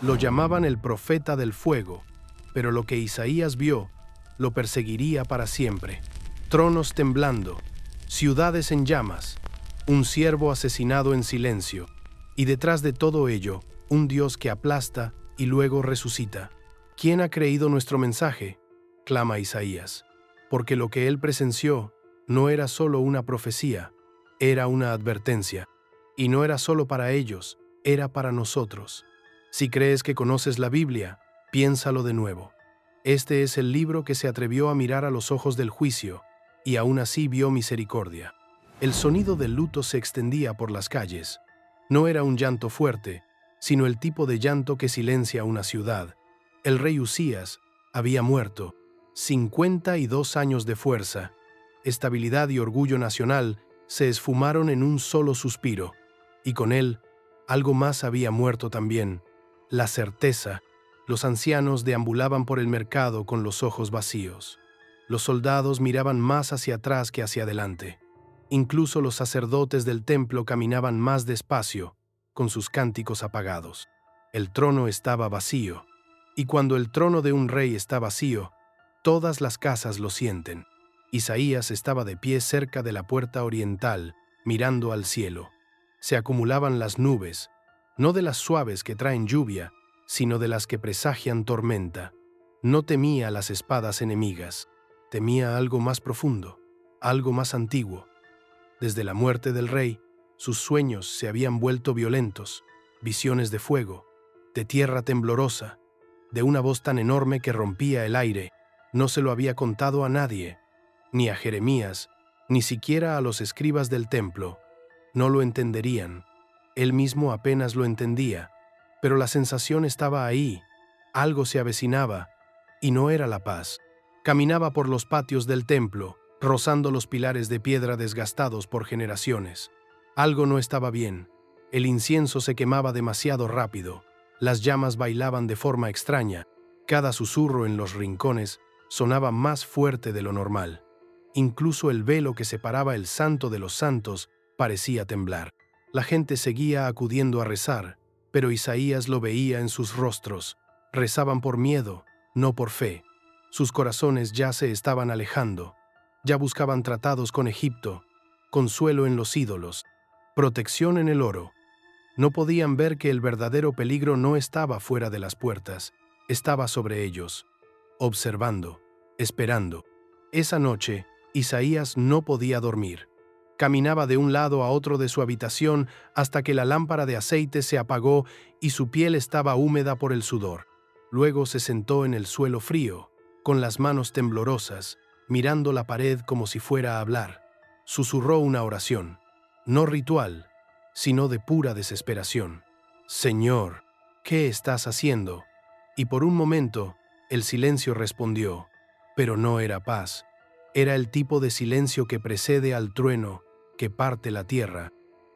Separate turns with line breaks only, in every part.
Lo llamaban el profeta del fuego, pero lo que Isaías vio lo perseguiría para siempre. Tronos temblando, ciudades en llamas, un siervo asesinado en silencio, y detrás de todo ello, un Dios que aplasta y luego resucita. ¿Quién ha creído nuestro mensaje?, clama Isaías, porque lo que él presenció no era solo una profecía, era una advertencia, y no era solo para ellos, era para nosotros. Si crees que conoces la Biblia, piénsalo de nuevo. Este es el libro que se atrevió a mirar a los ojos del juicio, y aún así vio misericordia. El sonido del luto se extendía por las calles. No era un llanto fuerte, sino el tipo de llanto que silencia una ciudad. El rey Usías había muerto. 52 años de fuerza, estabilidad y orgullo nacional se esfumaron en un solo suspiro, y con él, algo más había muerto también: la certeza. Los ancianos deambulaban por el mercado con los ojos vacíos. Los soldados miraban más hacia atrás que hacia adelante. Incluso los sacerdotes del templo caminaban más despacio, con sus cánticos apagados. El trono estaba vacío, y cuando el trono de un rey está vacío, todas las casas lo sienten. Isaías estaba de pie cerca de la puerta oriental, mirando al cielo. Se acumulaban las nubes, no de las suaves que traen lluvia, sino de las que presagian tormenta. No temía las espadas enemigas, temía algo más profundo, algo más antiguo. Desde la muerte del rey, sus sueños se habían vuelto violentos, visiones de fuego, de tierra temblorosa, de una voz tan enorme que rompía el aire. No se lo había contado a nadie, ni a Jeremías, ni siquiera a los escribas del templo. No lo entenderían. Él mismo apenas lo entendía, pero la sensación estaba ahí. Algo se avecinaba, y no era la paz. Caminaba por los patios del templo, rozando los pilares de piedra desgastados por generaciones. Algo no estaba bien. El incienso se quemaba demasiado rápido. Las llamas bailaban de forma extraña. Cada susurro en los rincones sonaba más fuerte de lo normal. Incluso el velo que separaba el santo de los santos parecía temblar. La gente seguía acudiendo a rezar, pero Isaías lo veía en sus rostros. Rezaban por miedo, no por fe. Sus corazones ya se estaban alejando. Ya buscaban tratados con Egipto, consuelo en los ídolos, protección en el oro. No podían ver que el verdadero peligro no estaba fuera de las puertas, estaba sobre ellos, observando, esperando. Esa noche, Isaías no podía dormir. Caminaba de un lado a otro de su habitación hasta que la lámpara de aceite se apagó y su piel estaba húmeda por el sudor. Luego se sentó en el suelo frío, con las manos temblorosas, mirando la pared como si fuera a hablar. Susurró una oración, no ritual, sino de pura desesperación. «Señor, ¿qué estás haciendo?». Y por un momento, el silencio respondió, pero no era paz. Era el tipo de silencio que precede al trueno, que parte la tierra.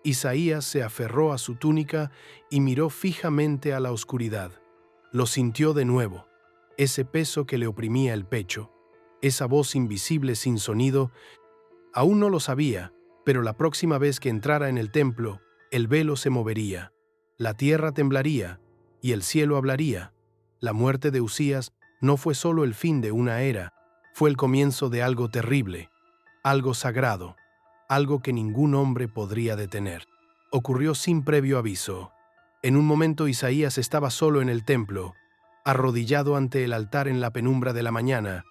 Isaías se aferró a su túnica y miró fijamente a la oscuridad. Lo sintió de nuevo, ese peso que le oprimía el pecho, esa voz invisible sin sonido. Aún no lo sabía, pero la próxima vez que entrara en el templo, el velo se movería, la tierra temblaría y el cielo hablaría. La muerte de Usías no fue solo el fin de una era, fue el comienzo de algo terrible, algo sagrado, algo que ningún hombre podría detener. Ocurrió sin previo aviso. En un momento Isaías estaba solo en el templo, arrodillado ante el altar en la penumbra de la mañana,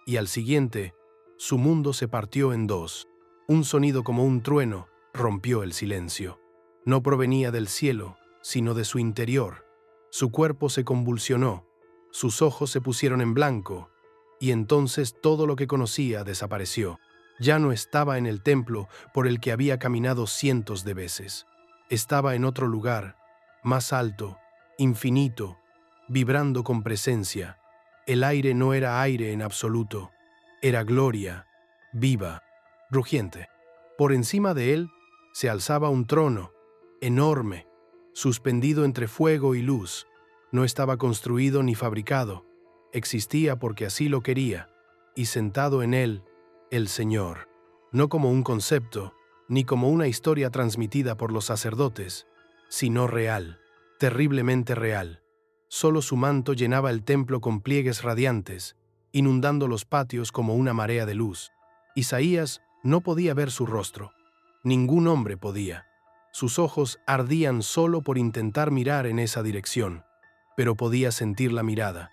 y al siguiente, su mundo se partió en dos. Un sonido como un trueno rompió el silencio. No provenía del cielo, sino de su interior. Su cuerpo se convulsionó, sus ojos se pusieron en blanco, y entonces todo lo que conocía desapareció. Ya no estaba en el templo por el que había caminado cientos de veces. Estaba en otro lugar, más alto, infinito, vibrando con presencia. El aire no era aire en absoluto, era gloria, viva, rugiente. Por encima de él se alzaba un trono, enorme, suspendido entre fuego y luz. No estaba construido ni fabricado, existía porque así lo quería, y sentado en él, el Señor. No como un concepto, ni como una historia transmitida por los sacerdotes, sino real, terriblemente real. Solo su manto llenaba el templo con pliegues radiantes, inundando los patios como una marea de luz. Isaías no podía ver su rostro. Ningún hombre podía. Sus ojos ardían solo por intentar mirar en esa dirección, pero podía sentir la mirada.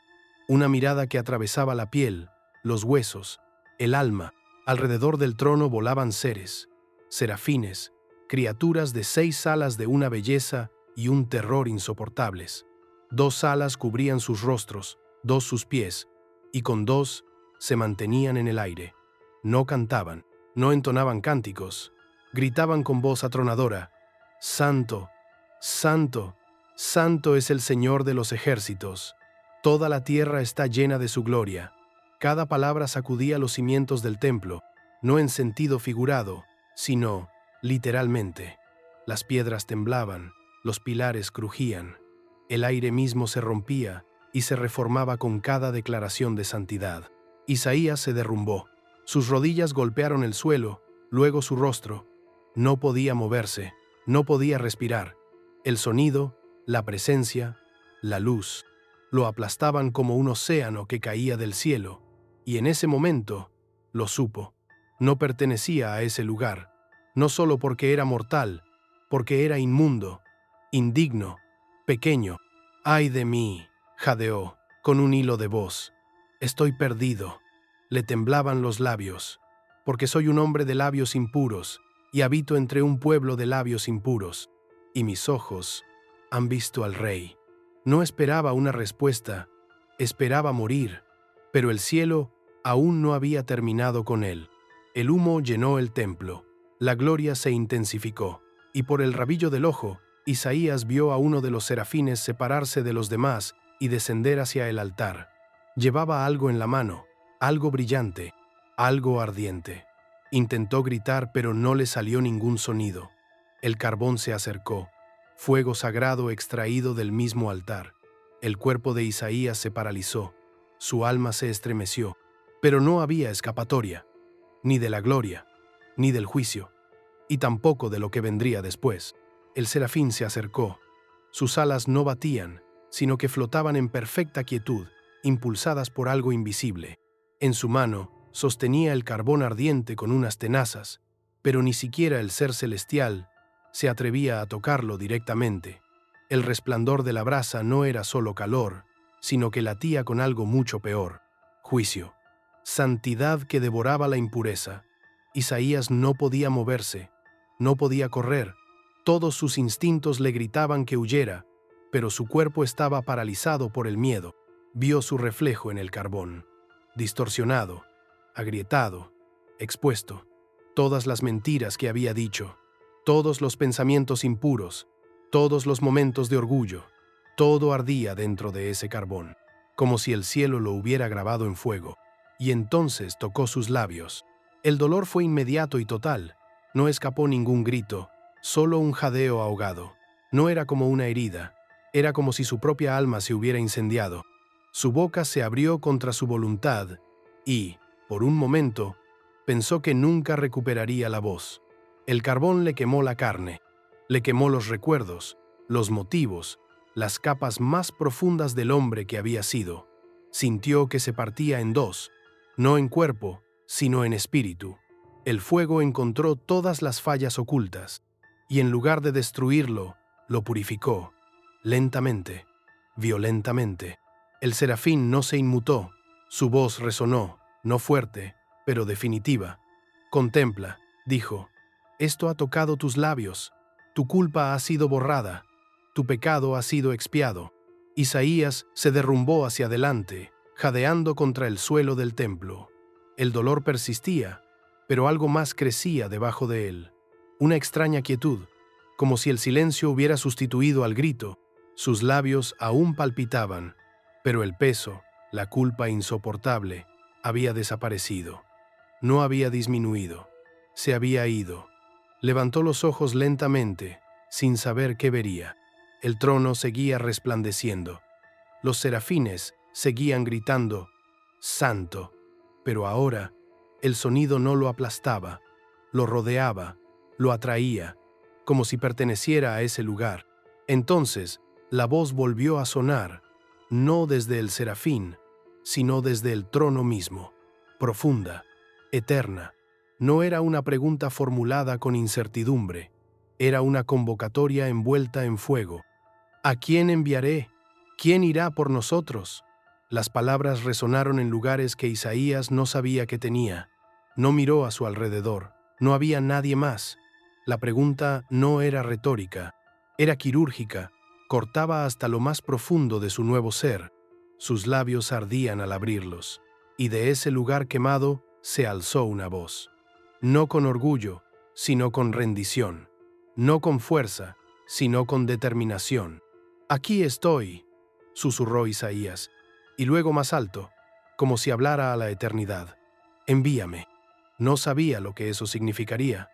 Una mirada que atravesaba la piel, los huesos, el alma. Alrededor del trono volaban seres, serafines, criaturas de 6 alas de una belleza y un terror insoportables. 2 alas cubrían sus rostros, 2 sus pies, y con 2 se mantenían en el aire. No cantaban, no entonaban cánticos, gritaban con voz atronadora: «Santo, santo, santo es el Señor de los ejércitos. Toda la tierra está llena de su gloria». Cada palabra sacudía los cimientos del templo, no en sentido figurado, sino literalmente. Las piedras temblaban, los pilares crujían, el aire mismo se rompía y se reformaba con cada declaración de santidad. Isaías se derrumbó. Sus rodillas golpearon el suelo, luego su rostro. No podía moverse, no podía respirar. El sonido, la presencia, la luz, lo aplastaban como un océano que caía del cielo, y en ese momento lo supo. No pertenecía a ese lugar, no solo porque era mortal, porque era inmundo, indigno, pequeño. «¡Ay de mí!», jadeó, con un hilo de voz. «Estoy perdido». Le temblaban los labios, porque soy un hombre de labios impuros, y habito entre un pueblo de labios impuros, y mis ojos han visto al Rey. No esperaba una respuesta, esperaba morir, pero el cielo aún no había terminado con él. El humo llenó el templo, la gloria se intensificó, y por el rabillo del ojo, Isaías vio a uno de los serafines separarse de los demás y descender hacia el altar. Llevaba algo en la mano, algo brillante, algo ardiente. Intentó gritar, pero no le salió ningún sonido. El carbón se acercó, fuego sagrado extraído del mismo altar. El cuerpo de Isaías se paralizó, su alma se estremeció, pero no había escapatoria, ni de la gloria, ni del juicio, y tampoco de lo que vendría después. El serafín se acercó. Sus alas no batían, sino que flotaban en perfecta quietud, impulsadas por algo invisible. En su mano sostenía el carbón ardiente con unas tenazas, pero ni siquiera el ser celestial se atrevía a tocarlo directamente. El resplandor de la brasa no era solo calor, sino que latía con algo mucho peor: juicio, santidad que devoraba la impureza. Isaías no podía moverse, no podía correr. Todos sus instintos le gritaban que huyera, pero su cuerpo estaba paralizado por el miedo. Vio su reflejo en el carbón, distorsionado, agrietado, expuesto. Todas las mentiras que había dicho, todos los pensamientos impuros, todos los momentos de orgullo, todo ardía dentro de ese carbón, como si el cielo lo hubiera grabado en fuego. Y entonces tocó sus labios. El dolor fue inmediato y total. No escapó ningún grito, solo un jadeo ahogado. No era como una herida, era como si su propia alma se hubiera incendiado. Su boca se abrió contra su voluntad y, por un momento, pensó que nunca recuperaría la voz. El carbón le quemó la carne, le quemó los recuerdos, los motivos, las capas más profundas del hombre que había sido. Sintió que se partía en dos, no en cuerpo, sino en espíritu. El fuego encontró todas las fallas ocultas, y en lugar de destruirlo, lo purificó, lentamente, violentamente. El serafín no se inmutó, su voz resonó, no fuerte, pero definitiva. «Contempla», dijo, «esto ha tocado tus labios, tu culpa ha sido borrada, tu pecado ha sido expiado». Isaías se derrumbó hacia adelante, jadeando contra el suelo del templo. El dolor persistía, pero algo más crecía debajo de él. Una extraña quietud, como si el silencio hubiera sustituido al grito. Sus labios aún palpitaban, pero el peso, la culpa insoportable, había desaparecido. No había disminuido, se había ido. Levantó los ojos lentamente, sin saber qué vería. El trono seguía resplandeciendo. Los serafines seguían gritando, «Santo», pero ahora el sonido no lo aplastaba, lo rodeaba, lo atraía, como si perteneciera a ese lugar. Entonces, la voz volvió a sonar, no desde el serafín, sino desde el trono mismo, profunda, eterna. No era una pregunta formulada con incertidumbre, era una convocatoria envuelta en fuego. ¿A quién enviaré? ¿Quién irá por nosotros? Las palabras resonaron en lugares que Isaías no sabía que tenía. No miró a su alrededor, no había nadie más. La pregunta no era retórica, era quirúrgica, cortaba hasta lo más profundo de su nuevo ser. Sus labios ardían al abrirlos, y de ese lugar quemado se alzó una voz. No con orgullo, sino con rendición. No con fuerza, sino con determinación. «Aquí estoy», susurró Isaías, y luego más alto, como si hablara a la eternidad. «Envíame». No sabía lo que eso significaría.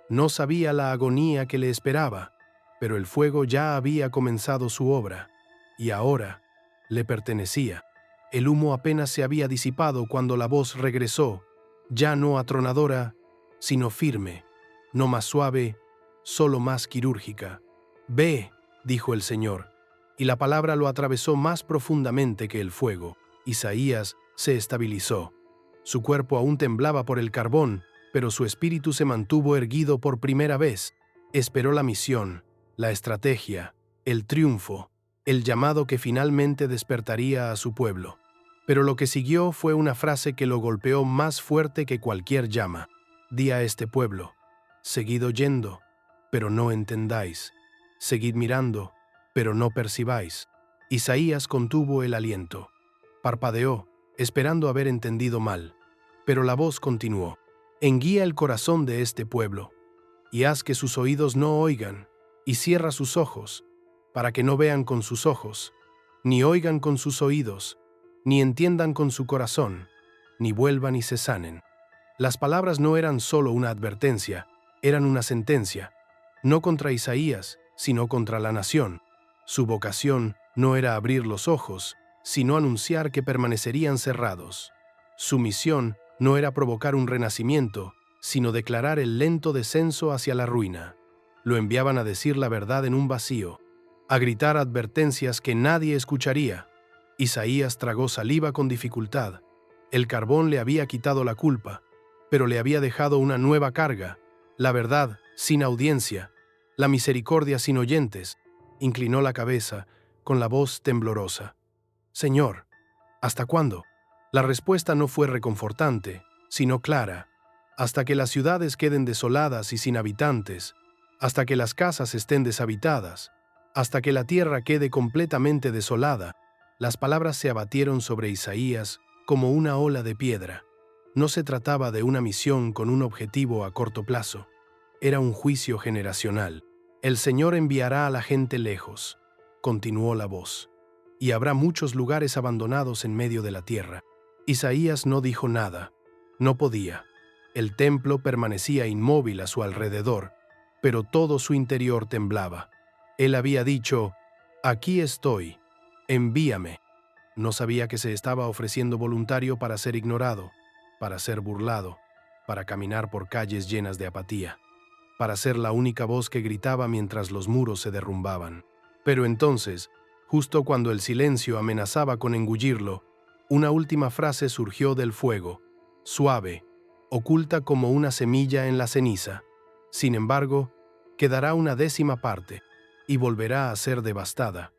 No sabía la agonía que le esperaba, pero el fuego ya había comenzado su obra, y ahora le pertenecía. El humo apenas se había disipado cuando la voz regresó, ya no atronadora, sino firme, no más suave, solo más quirúrgica. «Ve», dijo el Señor, y la palabra lo atravesó más profundamente que el fuego. Isaías se estabilizó. Su cuerpo aún temblaba por el carbón, pero su espíritu se mantuvo erguido por primera vez. Esperó la misión, la estrategia, el triunfo, el llamado que finalmente despertaría a su pueblo. Pero lo que siguió fue una frase que lo golpeó más fuerte que cualquier llama. «Di a este pueblo, seguid oyendo, pero no entendáis. Seguid mirando, pero no percibáis». Isaías contuvo el aliento. Parpadeó, esperando haber entendido mal. Pero la voz continuó. «Enguía el corazón de este pueblo, y haz que sus oídos no oigan, y cierra sus ojos, para que no vean con sus ojos, ni oigan con sus oídos, ni entiendan con su corazón, ni vuelvan y se sanen». Las palabras no eran solo una advertencia, eran una sentencia, no contra Isaías, sino contra la nación. Su vocación no era abrir los ojos, sino anunciar que permanecerían cerrados. Su misión no era provocar un renacimiento, sino declarar el lento descenso hacia la ruina. Lo enviaban a decir la verdad en un vacío, a gritar advertencias que nadie escucharía. Isaías tragó saliva con dificultad. El carbón le había quitado la culpa, pero le había dejado una nueva carga, la verdad sin audiencia, la misericordia sin oyentes. Inclinó la cabeza, con la voz temblorosa. «Señor, ¿hasta cuándo?». La respuesta no fue reconfortante, sino clara. «Hasta que las ciudades queden desoladas y sin habitantes, hasta que las casas estén deshabitadas, hasta que la tierra quede completamente desolada». Las palabras se abatieron sobre Isaías como una ola de piedra. No se trataba de una misión con un objetivo a corto plazo. Era un juicio generacional. «El Señor enviará a la gente lejos», continuó la voz, «y habrá muchos lugares abandonados en medio de la tierra». Isaías no dijo nada. No podía. El templo permanecía inmóvil a su alrededor, pero todo su interior temblaba. Él había dicho: «Aquí estoy, envíame». No sabía que se estaba ofreciendo voluntario para ser ignorado, para ser burlado, para caminar por calles llenas de apatía, para ser la única voz que gritaba mientras los muros se derrumbaban. Pero entonces, justo cuando el silencio amenazaba con engullirlo, una última frase surgió del fuego, suave, oculta como una semilla en la ceniza. Sin embargo, quedará una 10ª parte, y volverá a ser devastada.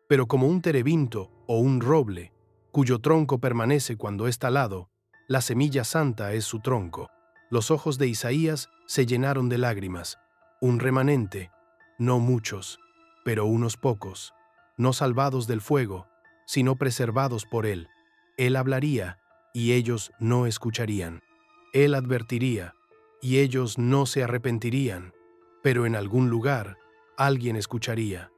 Pero como un terebinto o un roble, cuyo tronco permanece cuando es talado, la semilla santa es su tronco. Los ojos de Isaías se llenaron de lágrimas. Un remanente, no muchos, pero unos pocos, no salvados del fuego, sino preservados por él. Él hablaría, y ellos no escucharían. Él advertiría, y ellos no se arrepentirían. Pero en algún lugar, alguien escucharía.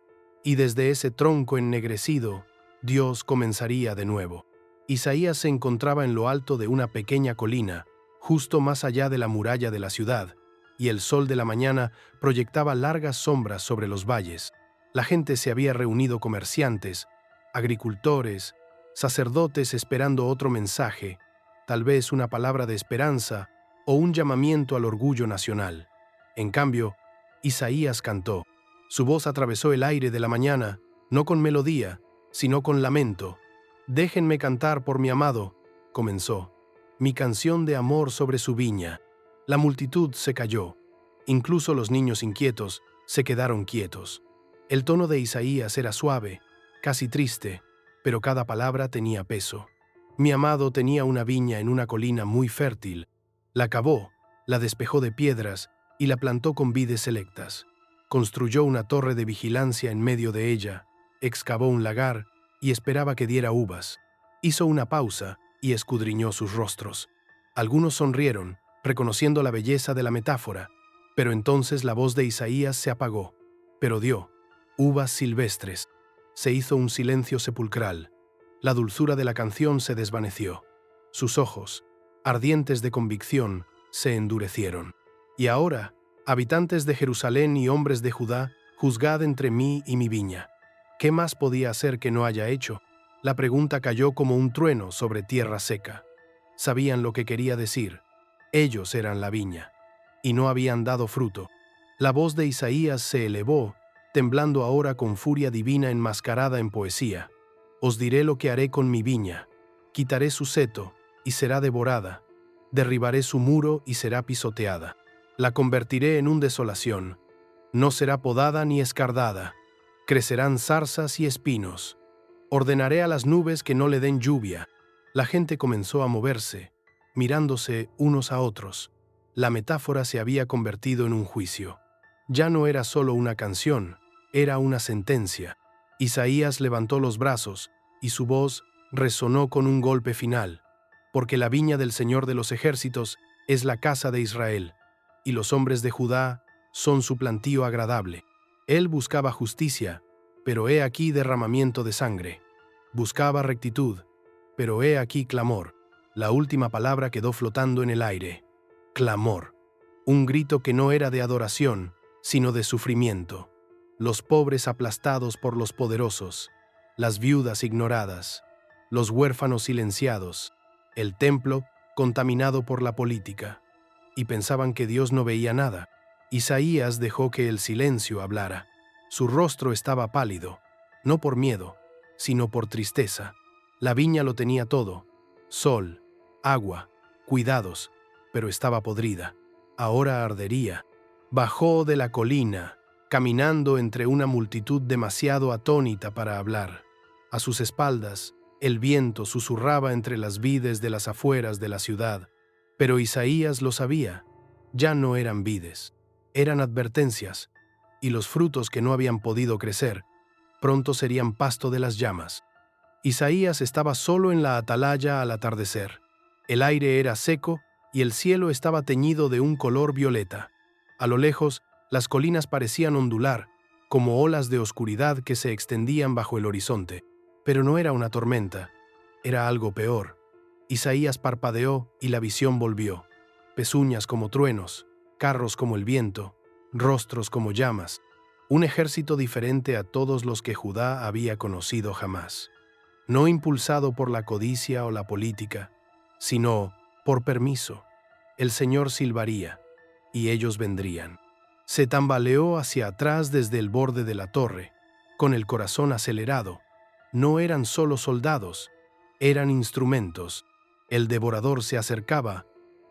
Y desde ese tronco ennegrecido, Dios comenzaría de nuevo. Isaías se encontraba en lo alto de una pequeña colina, justo más allá de la muralla de la ciudad, y el sol de la mañana proyectaba largas sombras sobre los valles. La gente se había reunido, comerciantes, agricultores, sacerdotes esperando otro mensaje, tal vez una palabra de esperanza o un llamamiento al orgullo nacional. En cambio, Isaías cantó. Su voz atravesó el aire de la mañana, no con melodía, sino con lamento. «Déjenme cantar por mi amado», comenzó, «mi canción de amor sobre su viña». La multitud se calló. Incluso los niños inquietos se quedaron quietos. El tono de Isaías era suave, casi triste, pero cada palabra tenía peso. Mi amado tenía una viña en una colina muy fértil. La cavó, la despejó de piedras y la plantó con vides selectas. Construyó una torre de vigilancia en medio de ella, excavó un lagar y esperaba que diera uvas. Hizo una pausa y escudriñó sus rostros. Algunos sonrieron, reconociendo la belleza de la metáfora, pero entonces la voz de Isaías se apagó. Pero dio uvas silvestres. Se hizo un silencio sepulcral. La dulzura de la canción se desvaneció. Sus ojos, ardientes de convicción, se endurecieron. Y ahora, habitantes de Jerusalén y hombres de Judá, juzgad entre mí y mi viña. ¿Qué más podía hacer que no haya hecho? La pregunta cayó como un trueno sobre tierra seca. Sabían lo que quería decir. Ellos eran la viña, y no habían dado fruto. La voz de Isaías se elevó, temblando ahora con furia divina enmascarada en poesía. Os diré lo que haré con mi viña. Quitaré su seto, y será devorada. Derribaré su muro, y será pisoteada. La convertiré en una desolación. No será podada ni escardada. Crecerán zarzas y espinos. Ordenaré a las nubes que no le den lluvia. La gente comenzó a moverse, mirándose unos a otros. La metáfora se había convertido en un juicio. Ya no era solo una canción, era una sentencia. Isaías levantó los brazos, y su voz resonó con un golpe final. Porque la viña del Señor de los ejércitos es la casa de Israel, y los hombres de Judá son su plantío agradable. Él buscaba justicia, pero he aquí derramamiento de sangre. Buscaba rectitud, pero he aquí clamor. La última palabra quedó flotando en el aire. Clamor. Un grito que no era de adoración, sino de sufrimiento. Los pobres aplastados por los poderosos, las viudas ignoradas, los huérfanos silenciados, el templo contaminado por la política. Y pensaban que Dios no veía nada. Isaías dejó que el silencio hablara. Su rostro estaba pálido, no por miedo, sino por tristeza. La viña lo tenía todo: sol, agua, cuidados, pero estaba podrida. Ahora ardería. Bajó de la colina, caminando entre una multitud demasiado atónita para hablar. A sus espaldas, el viento susurraba entre las vides de las afueras de la ciudad. Pero Isaías lo sabía. Ya no eran vides, eran advertencias, y los frutos que no habían podido crecer, pronto serían pasto de las llamas. Isaías estaba solo en la atalaya al atardecer. El aire era seco y el cielo estaba teñido de un color violeta. A lo lejos, las colinas parecían ondular, como olas de oscuridad que se extendían bajo el horizonte. Pero no era una tormenta, era algo peor. Isaías parpadeó y la visión volvió. Pezuñas como truenos, carros como el viento, rostros como llamas. Un ejército diferente a todos los que Judá había conocido jamás. No impulsado por la codicia o la política, sino por permiso. El Señor silbaría, y ellos vendrían. Se tambaleó hacia atrás desde el borde de la torre, con el corazón acelerado. No eran solo soldados, eran instrumentos. El devorador se acercaba,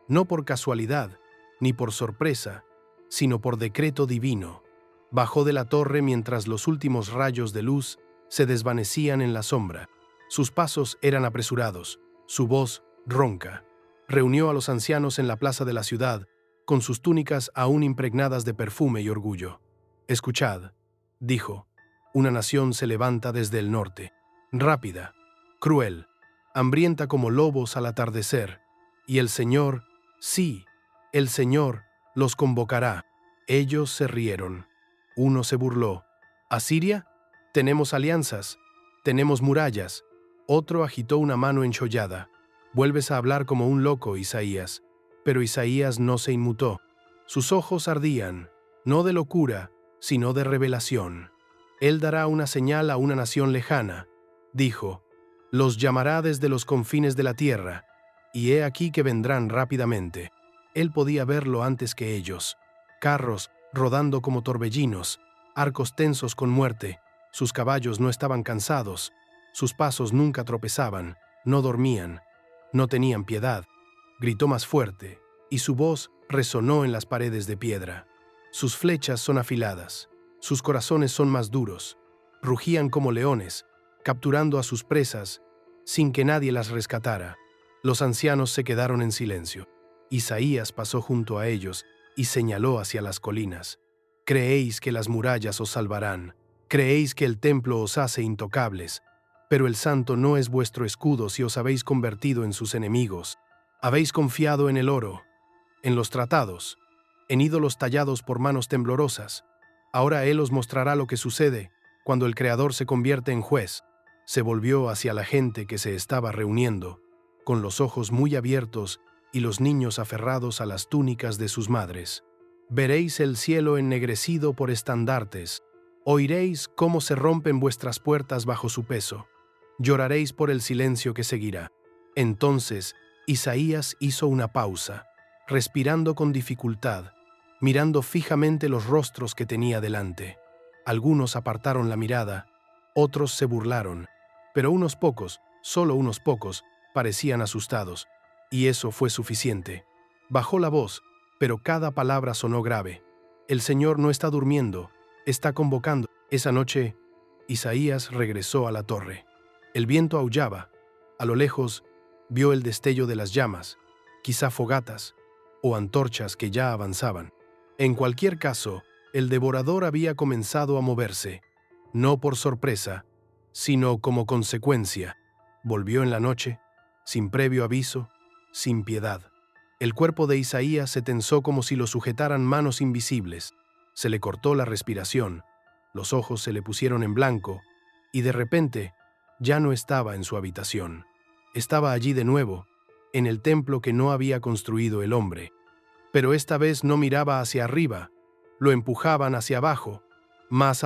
no por casualidad, ni por sorpresa, sino por decreto divino. Bajó de la torre mientras los últimos rayos de luz se desvanecían en la sombra. Sus pasos eran apresurados, su voz ronca. Reunió a los ancianos en la plaza de la ciudad, con sus túnicas aún impregnadas de perfume y orgullo. «Escuchad», dijo, «una nación se levanta desde el norte, rápida, cruel, hambrienta como lobos al atardecer, y el Señor, sí, el Señor, los convocará». Ellos se rieron. Uno se burló. «¿Asiria? Tenemos alianzas, tenemos murallas». Otro agitó una mano enchollada. «Vuelves a hablar como un loco, Isaías». Pero Isaías no se inmutó. Sus ojos ardían, no de locura, sino de revelación. Él dará una señal a una nación lejana. Dijo, los llamará desde los confines de la tierra, y he aquí que vendrán rápidamente. Él podía verlo antes que ellos. Carros rodando como torbellinos, arcos tensos con muerte. Sus caballos no estaban cansados, Sus pasos nunca tropezaban, no dormían, no tenían piedad. Gritó más fuerte, y su voz resonó en las paredes de piedra. Sus flechas son afiladas, sus corazones son más duros. Rugían como leones, capturando a sus presas, sin que nadie las rescatara. Los ancianos se quedaron en silencio. Isaías pasó junto a ellos y señaló hacia las colinas. Creéis que las murallas os salvarán, creéis que el templo os hace intocables, pero el santo no es vuestro escudo si os habéis convertido en sus enemigos. Habéis confiado en el oro, en los tratados, en ídolos tallados por manos temblorosas. Ahora Él os mostrará lo que sucede cuando el Creador se convierte en juez. Se volvió hacia la gente que se estaba reuniendo, con los ojos muy abiertos y los niños aferrados a las túnicas de sus madres. Veréis el cielo ennegrecido por estandartes, oiréis cómo se rompen vuestras puertas bajo su peso, lloraréis por el silencio que seguirá. Entonces Isaías hizo una pausa, respirando con dificultad, mirando fijamente los rostros que tenía delante. Algunos apartaron la mirada, otros se burlaron, pero unos pocos, solo unos pocos, parecían asustados, y eso fue suficiente. Bajó la voz, pero cada palabra sonó grave. El Señor no está durmiendo, está convocando. Esa noche, Isaías regresó a la torre. El viento aullaba. A lo lejos, vio el destello de las llamas, quizá fogatas o antorchas que ya avanzaban. En cualquier caso, el devorador había comenzado a moverse, no por sorpresa, sino como consecuencia. Volvió en la noche, sin previo aviso, sin piedad. El cuerpo de Isaías se tensó como si lo sujetaran manos invisibles. Se le cortó la respiración, los ojos se le pusieron en blanco, y de repente ya no estaba en su habitación. Estaba allí de nuevo, en el templo que no había construido el hombre. Pero esta vez no miraba hacia arriba, lo empujaban hacia abajo, más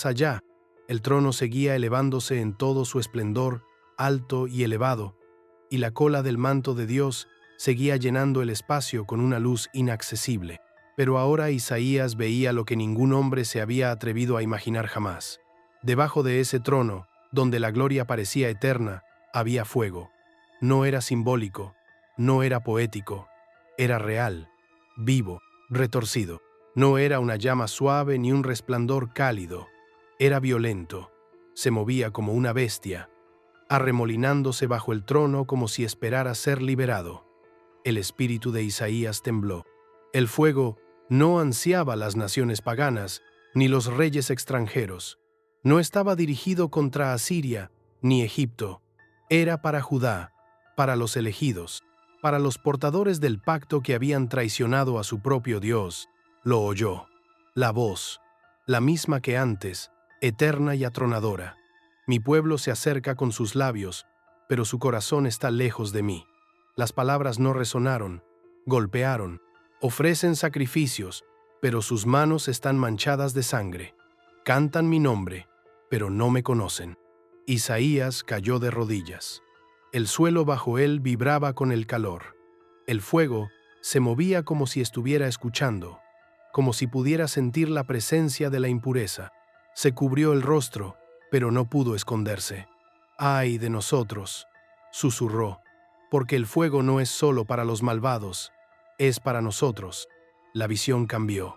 allá. El trono seguía elevándose en todo su esplendor, alto y elevado, y la cola del manto de Dios seguía llenando el espacio con una luz inaccesible. Pero ahora Isaías veía lo que ningún hombre se había atrevido a imaginar jamás. Debajo de ese trono, donde la gloria parecía eterna, había fuego. No era simbólico, no era poético, era real, vivo, retorcido. No era una llama suave ni un resplandor cálido, era violento, se movía como una bestia, arremolinándose bajo el trono como si esperara ser liberado. El espíritu de Isaías tembló. El fuego no ansiaba las naciones paganas, ni los reyes extranjeros. No estaba dirigido contra Asiria, ni Egipto. Era para Judá, para los elegidos, para los portadores del pacto que habían traicionado a su propio Dios. Lo oyó. La voz, la misma que antes, eterna y atronadora. Mi pueblo se acerca con sus labios, pero su corazón está lejos de mí. Las palabras no resonaron, golpearon, ofrecen sacrificios, pero sus manos están manchadas de sangre. Cantan mi nombre, pero no me conocen. Isaías cayó de rodillas. El suelo bajo él vibraba con el calor. El fuego se movía como si estuviera escuchando, como si pudiera sentir la presencia de la impureza. Se cubrió el rostro, pero no pudo esconderse. «¡Ay de nosotros!», susurró, «porque el fuego no es solo para los malvados, es para nosotros». La visión cambió.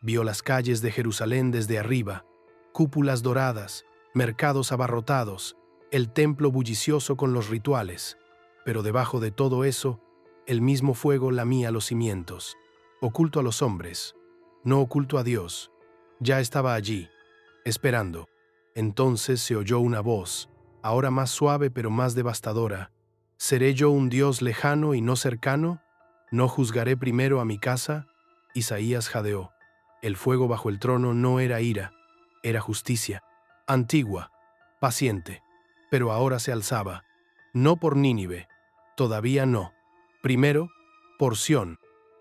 Vio las calles de Jerusalén desde arriba, cúpulas doradas, mercados abarrotados, el templo bullicioso con los rituales. Pero debajo de todo eso, el mismo fuego lamía los cimientos, oculto a los hombres, no oculto a Dios. Ya estaba allí, esperando. Entonces se oyó una voz, ahora más suave pero más devastadora. ¿Seré yo un Dios lejano y no cercano? ¿No juzgaré primero a mi casa? Isaías jadeó. El fuego bajo el trono no era ira, era justicia, antigua, paciente, pero ahora se alzaba, no por Nínive, todavía no. Primero, por Sión.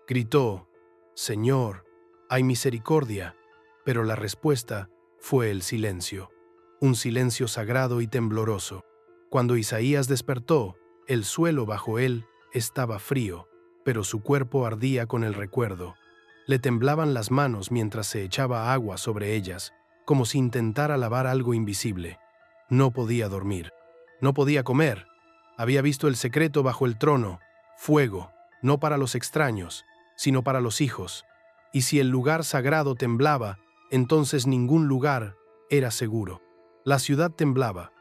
Gritó, «Señor, hay misericordia», pero la respuesta fue el silencio, un silencio sagrado y tembloroso. Cuando Isaías despertó, el suelo bajo él estaba frío, pero su cuerpo ardía con el recuerdo. Le temblaban las manos mientras se echaba agua sobre ellas, como si intentara lavar algo invisible. No podía dormir. No podía comer. Había visto el secreto bajo el trono, fuego, no para los extraños, sino para los hijos. Y si el lugar sagrado temblaba, entonces ningún lugar era seguro. La ciudad temblaba,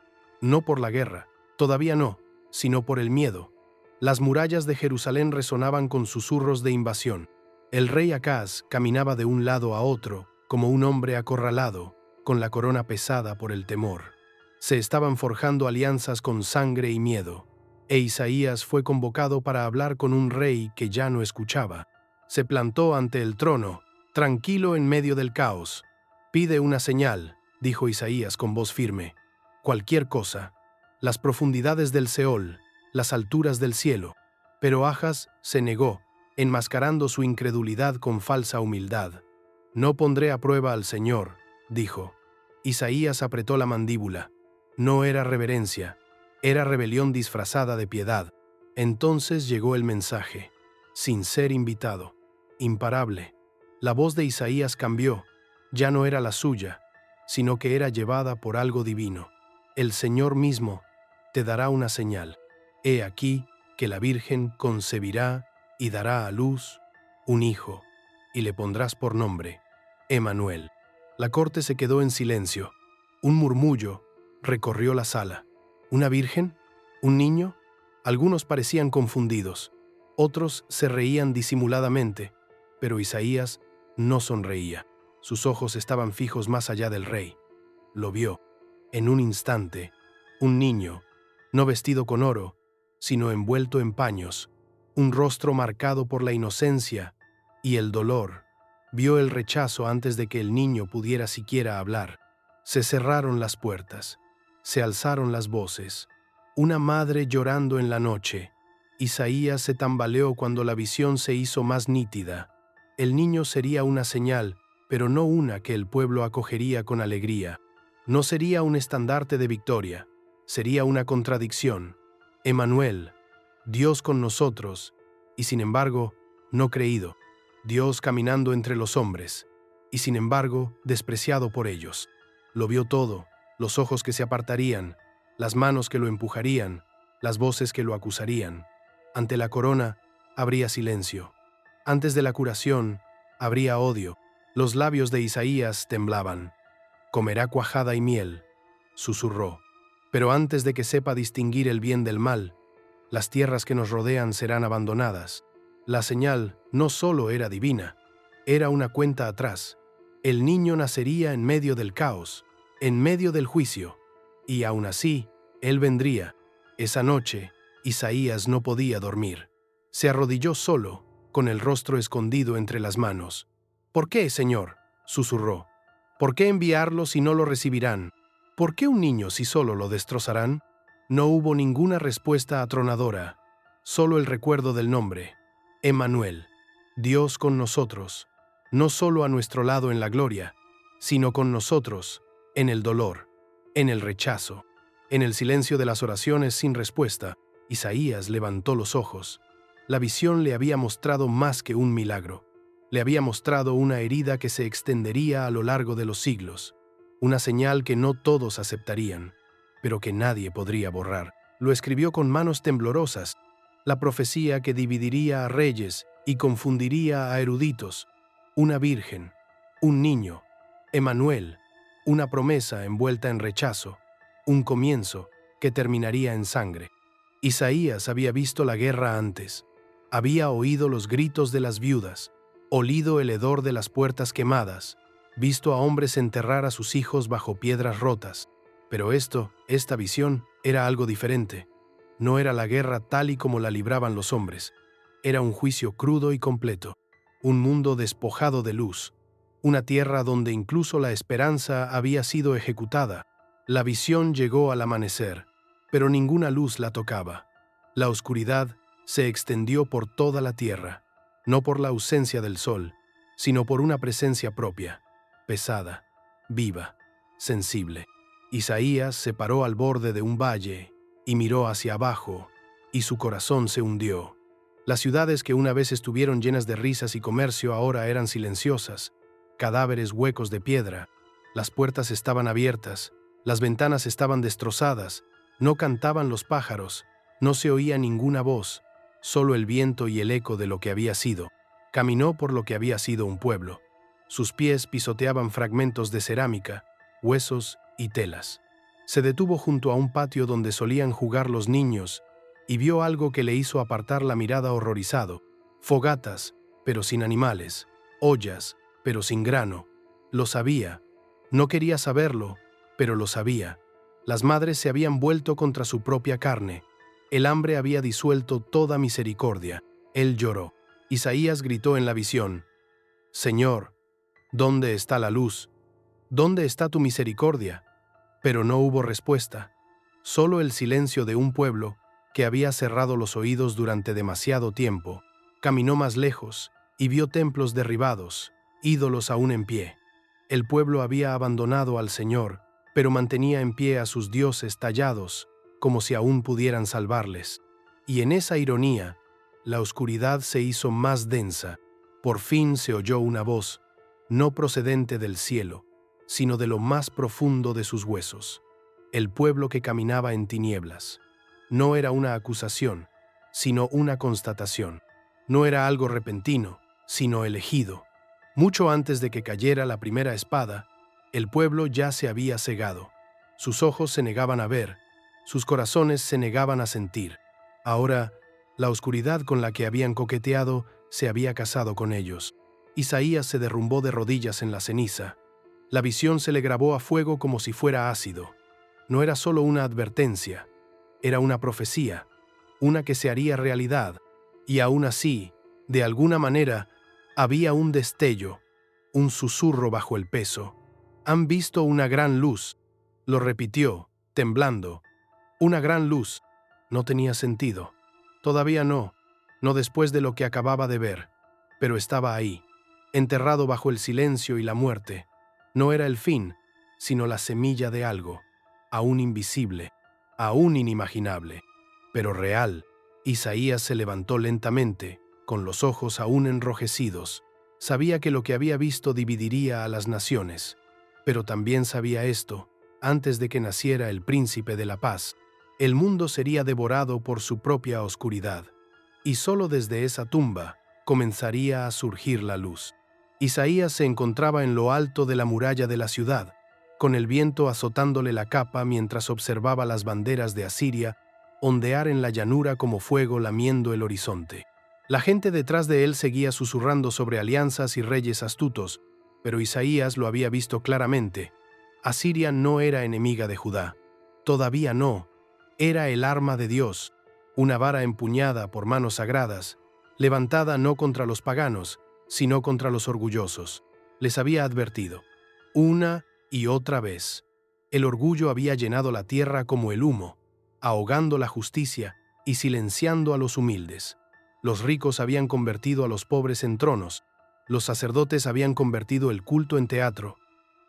no por la guerra, todavía no, sino por el miedo. Las murallas de Jerusalén resonaban con susurros de invasión. El rey Acaz caminaba de un lado a otro, como un hombre acorralado, con la corona pesada por el temor. Se estaban forjando alianzas con sangre y miedo, e Isaías fue convocado para hablar con un rey que ya no escuchaba. Se plantó ante el trono, tranquilo en medio del caos. «Pide una señal», dijo Isaías con voz firme. «Cualquier cosa. Las profundidades del Seol, las alturas del cielo». Pero Ahaz se negó, enmascarando su incredulidad con falsa humildad. «No pondré a prueba al Señor», dijo. Isaías apretó la mandíbula. No era reverencia, era rebelión disfrazada de piedad. Entonces llegó el mensaje, sin ser invitado, imparable. La voz de Isaías cambió, ya no era la suya, sino que era llevada por algo divino. El Señor mismo te dará una señal. He aquí que la Virgen concebirá y dará a luz un hijo, y le pondrás por nombre Emmanuel. La corte se quedó en silencio. Un murmullo recorrió la sala. ¿Una virgen? ¿Un niño? Algunos parecían confundidos. Otros se reían disimuladamente, pero Isaías no sonreía. Sus ojos estaban fijos más allá del rey. Lo vio. En un instante, un niño, no vestido con oro, sino envuelto en paños, un rostro marcado por la inocencia y el dolor. Vio el rechazo antes de que el niño pudiera siquiera hablar. Se cerraron las puertas. Se alzaron las voces. Una madre llorando en la noche. Isaías se tambaleó cuando la visión se hizo más nítida. El niño sería una señal, pero no una que el pueblo acogería con alegría. No sería un estandarte de victoria, sería una contradicción. Emmanuel, Dios con nosotros, y sin embargo, no creído. Dios caminando entre los hombres, y sin embargo, despreciado por ellos. Lo vio todo. Los ojos que se apartarían, las manos que lo empujarían, las voces que lo acusarían. Ante la corona habría silencio. Antes de la curación habría odio. Los labios de Isaías temblaban. «Comerá cuajada y miel», susurró. «Pero antes de que sepa distinguir el bien del mal, las tierras que nos rodean serán abandonadas». La señal no solo era divina, era una cuenta atrás. El niño nacería en medio del caos, en medio del juicio, y aún así, él vendría. Esa noche, Isaías no podía dormir. Se arrodilló solo, con el rostro escondido entre las manos. «¿Por qué, Señor?», susurró. «¿Por qué enviarlo si no lo recibirán? ¿Por qué un niño si solo lo destrozarán?». No hubo ninguna respuesta atronadora, solo el recuerdo del nombre. Emmanuel, Dios con nosotros, no solo a nuestro lado en la gloria, sino con nosotros, en el dolor, en el rechazo, en el silencio de las oraciones sin respuesta. Isaías levantó los ojos. La visión le había mostrado más que un milagro. Le había mostrado una herida que se extendería a lo largo de los siglos, una señal que no todos aceptarían, pero que nadie podría borrar. Lo escribió con manos temblorosas, la profecía que dividiría a reyes y confundiría a eruditos. Una virgen, un niño, Emmanuel, una promesa envuelta en rechazo, un comienzo que terminaría en sangre. Isaías había visto la guerra antes, había oído los gritos de las viudas, olido el hedor de las puertas quemadas, visto a hombres enterrar a sus hijos bajo piedras rotas. Pero esta visión, era algo diferente. No era la guerra tal y como la libraban los hombres. Era un juicio crudo y completo, un mundo despojado de luz, una tierra donde incluso la esperanza había sido ejecutada. La visión llegó al amanecer, pero ninguna luz la tocaba. La oscuridad se extendió por toda la tierra, no por la ausencia del sol, sino por una presencia propia, pesada, viva, sensible. Isaías se paró al borde de un valle y miró hacia abajo, y su corazón se hundió. Las ciudades que una vez estuvieron llenas de risas y comercio ahora eran silenciosas, cadáveres huecos de piedra, las puertas estaban abiertas, Las ventanas estaban destrozadas, no cantaban los pájaros, no se oía ninguna voz, solo el viento y el eco de lo que había sido. Caminó por lo que había sido un pueblo. Sus pies pisoteaban fragmentos de cerámica, huesos y telas. Se detuvo junto a un patio donde solían jugar los niños y vio algo que le hizo apartar la mirada horrorizado. Fogatas, pero sin animales. Ollas, pero sin grano. Lo sabía. No quería saberlo, pero lo sabía. Las madres se habían vuelto contra su propia carne. El hambre había disuelto toda misericordia. Él lloró. Isaías gritó en la visión: «Señor, ¿dónde está la luz? ¿Dónde está tu misericordia?». Pero no hubo respuesta. Solo el silencio de un pueblo que había cerrado los oídos durante demasiado tiempo. Caminó más lejos y vio templos derribados, ídolos aún en pie. El pueblo había abandonado al Señor, pero mantenía en pie a sus dioses tallados, como si aún pudieran salvarles. Y en esa ironía, la oscuridad se hizo más densa. Por fin se oyó una voz, no procedente del cielo, sino de lo más profundo de sus huesos. El pueblo que caminaba en tinieblas. No era una acusación, sino una constatación. No era algo repentino, sino elegido. Mucho antes de que cayera la primera espada, el pueblo ya se había cegado. Sus ojos se negaban a ver, sus corazones se negaban a sentir. Ahora, la oscuridad con la que habían coqueteado se había casado con ellos. Isaías se derrumbó de rodillas en la ceniza. La visión se le grabó a fuego como si fuera ácido. No era solo una advertencia, era una profecía, una que se haría realidad, y aún así, de alguna manera, había un destello, un susurro bajo el peso. «Han visto una gran luz», lo repitió, temblando. «Una gran luz». No tenía sentido. Todavía no después de lo que acababa de ver, pero estaba ahí, enterrado bajo el silencio y la muerte. No era el fin, sino la semilla de algo, aún invisible, aún inimaginable, pero real. Isaías se levantó lentamente, con los ojos aún enrojecidos. Sabía que lo que había visto dividiría a las naciones, pero también sabía esto: antes de que naciera el príncipe de la paz, el mundo sería devorado por su propia oscuridad, y solo desde esa tumba comenzaría a surgir la luz. Isaías se encontraba en lo alto de la muralla de la ciudad, con el viento azotándole la capa mientras observaba las banderas de Asiria ondear en la llanura como fuego lamiendo el horizonte. La gente detrás de él seguía susurrando sobre alianzas y reyes astutos, pero Isaías lo había visto claramente. Asiria no era enemiga de Judá. Todavía no. Era el arma de Dios, una vara empuñada por manos sagradas, levantada no contra los paganos, sino contra los orgullosos. Les había advertido, una y otra vez. El orgullo había llenado la tierra como el humo, ahogando la justicia y silenciando a los humildes. Los ricos habían convertido a los pobres en tronos, los sacerdotes habían convertido el culto en teatro,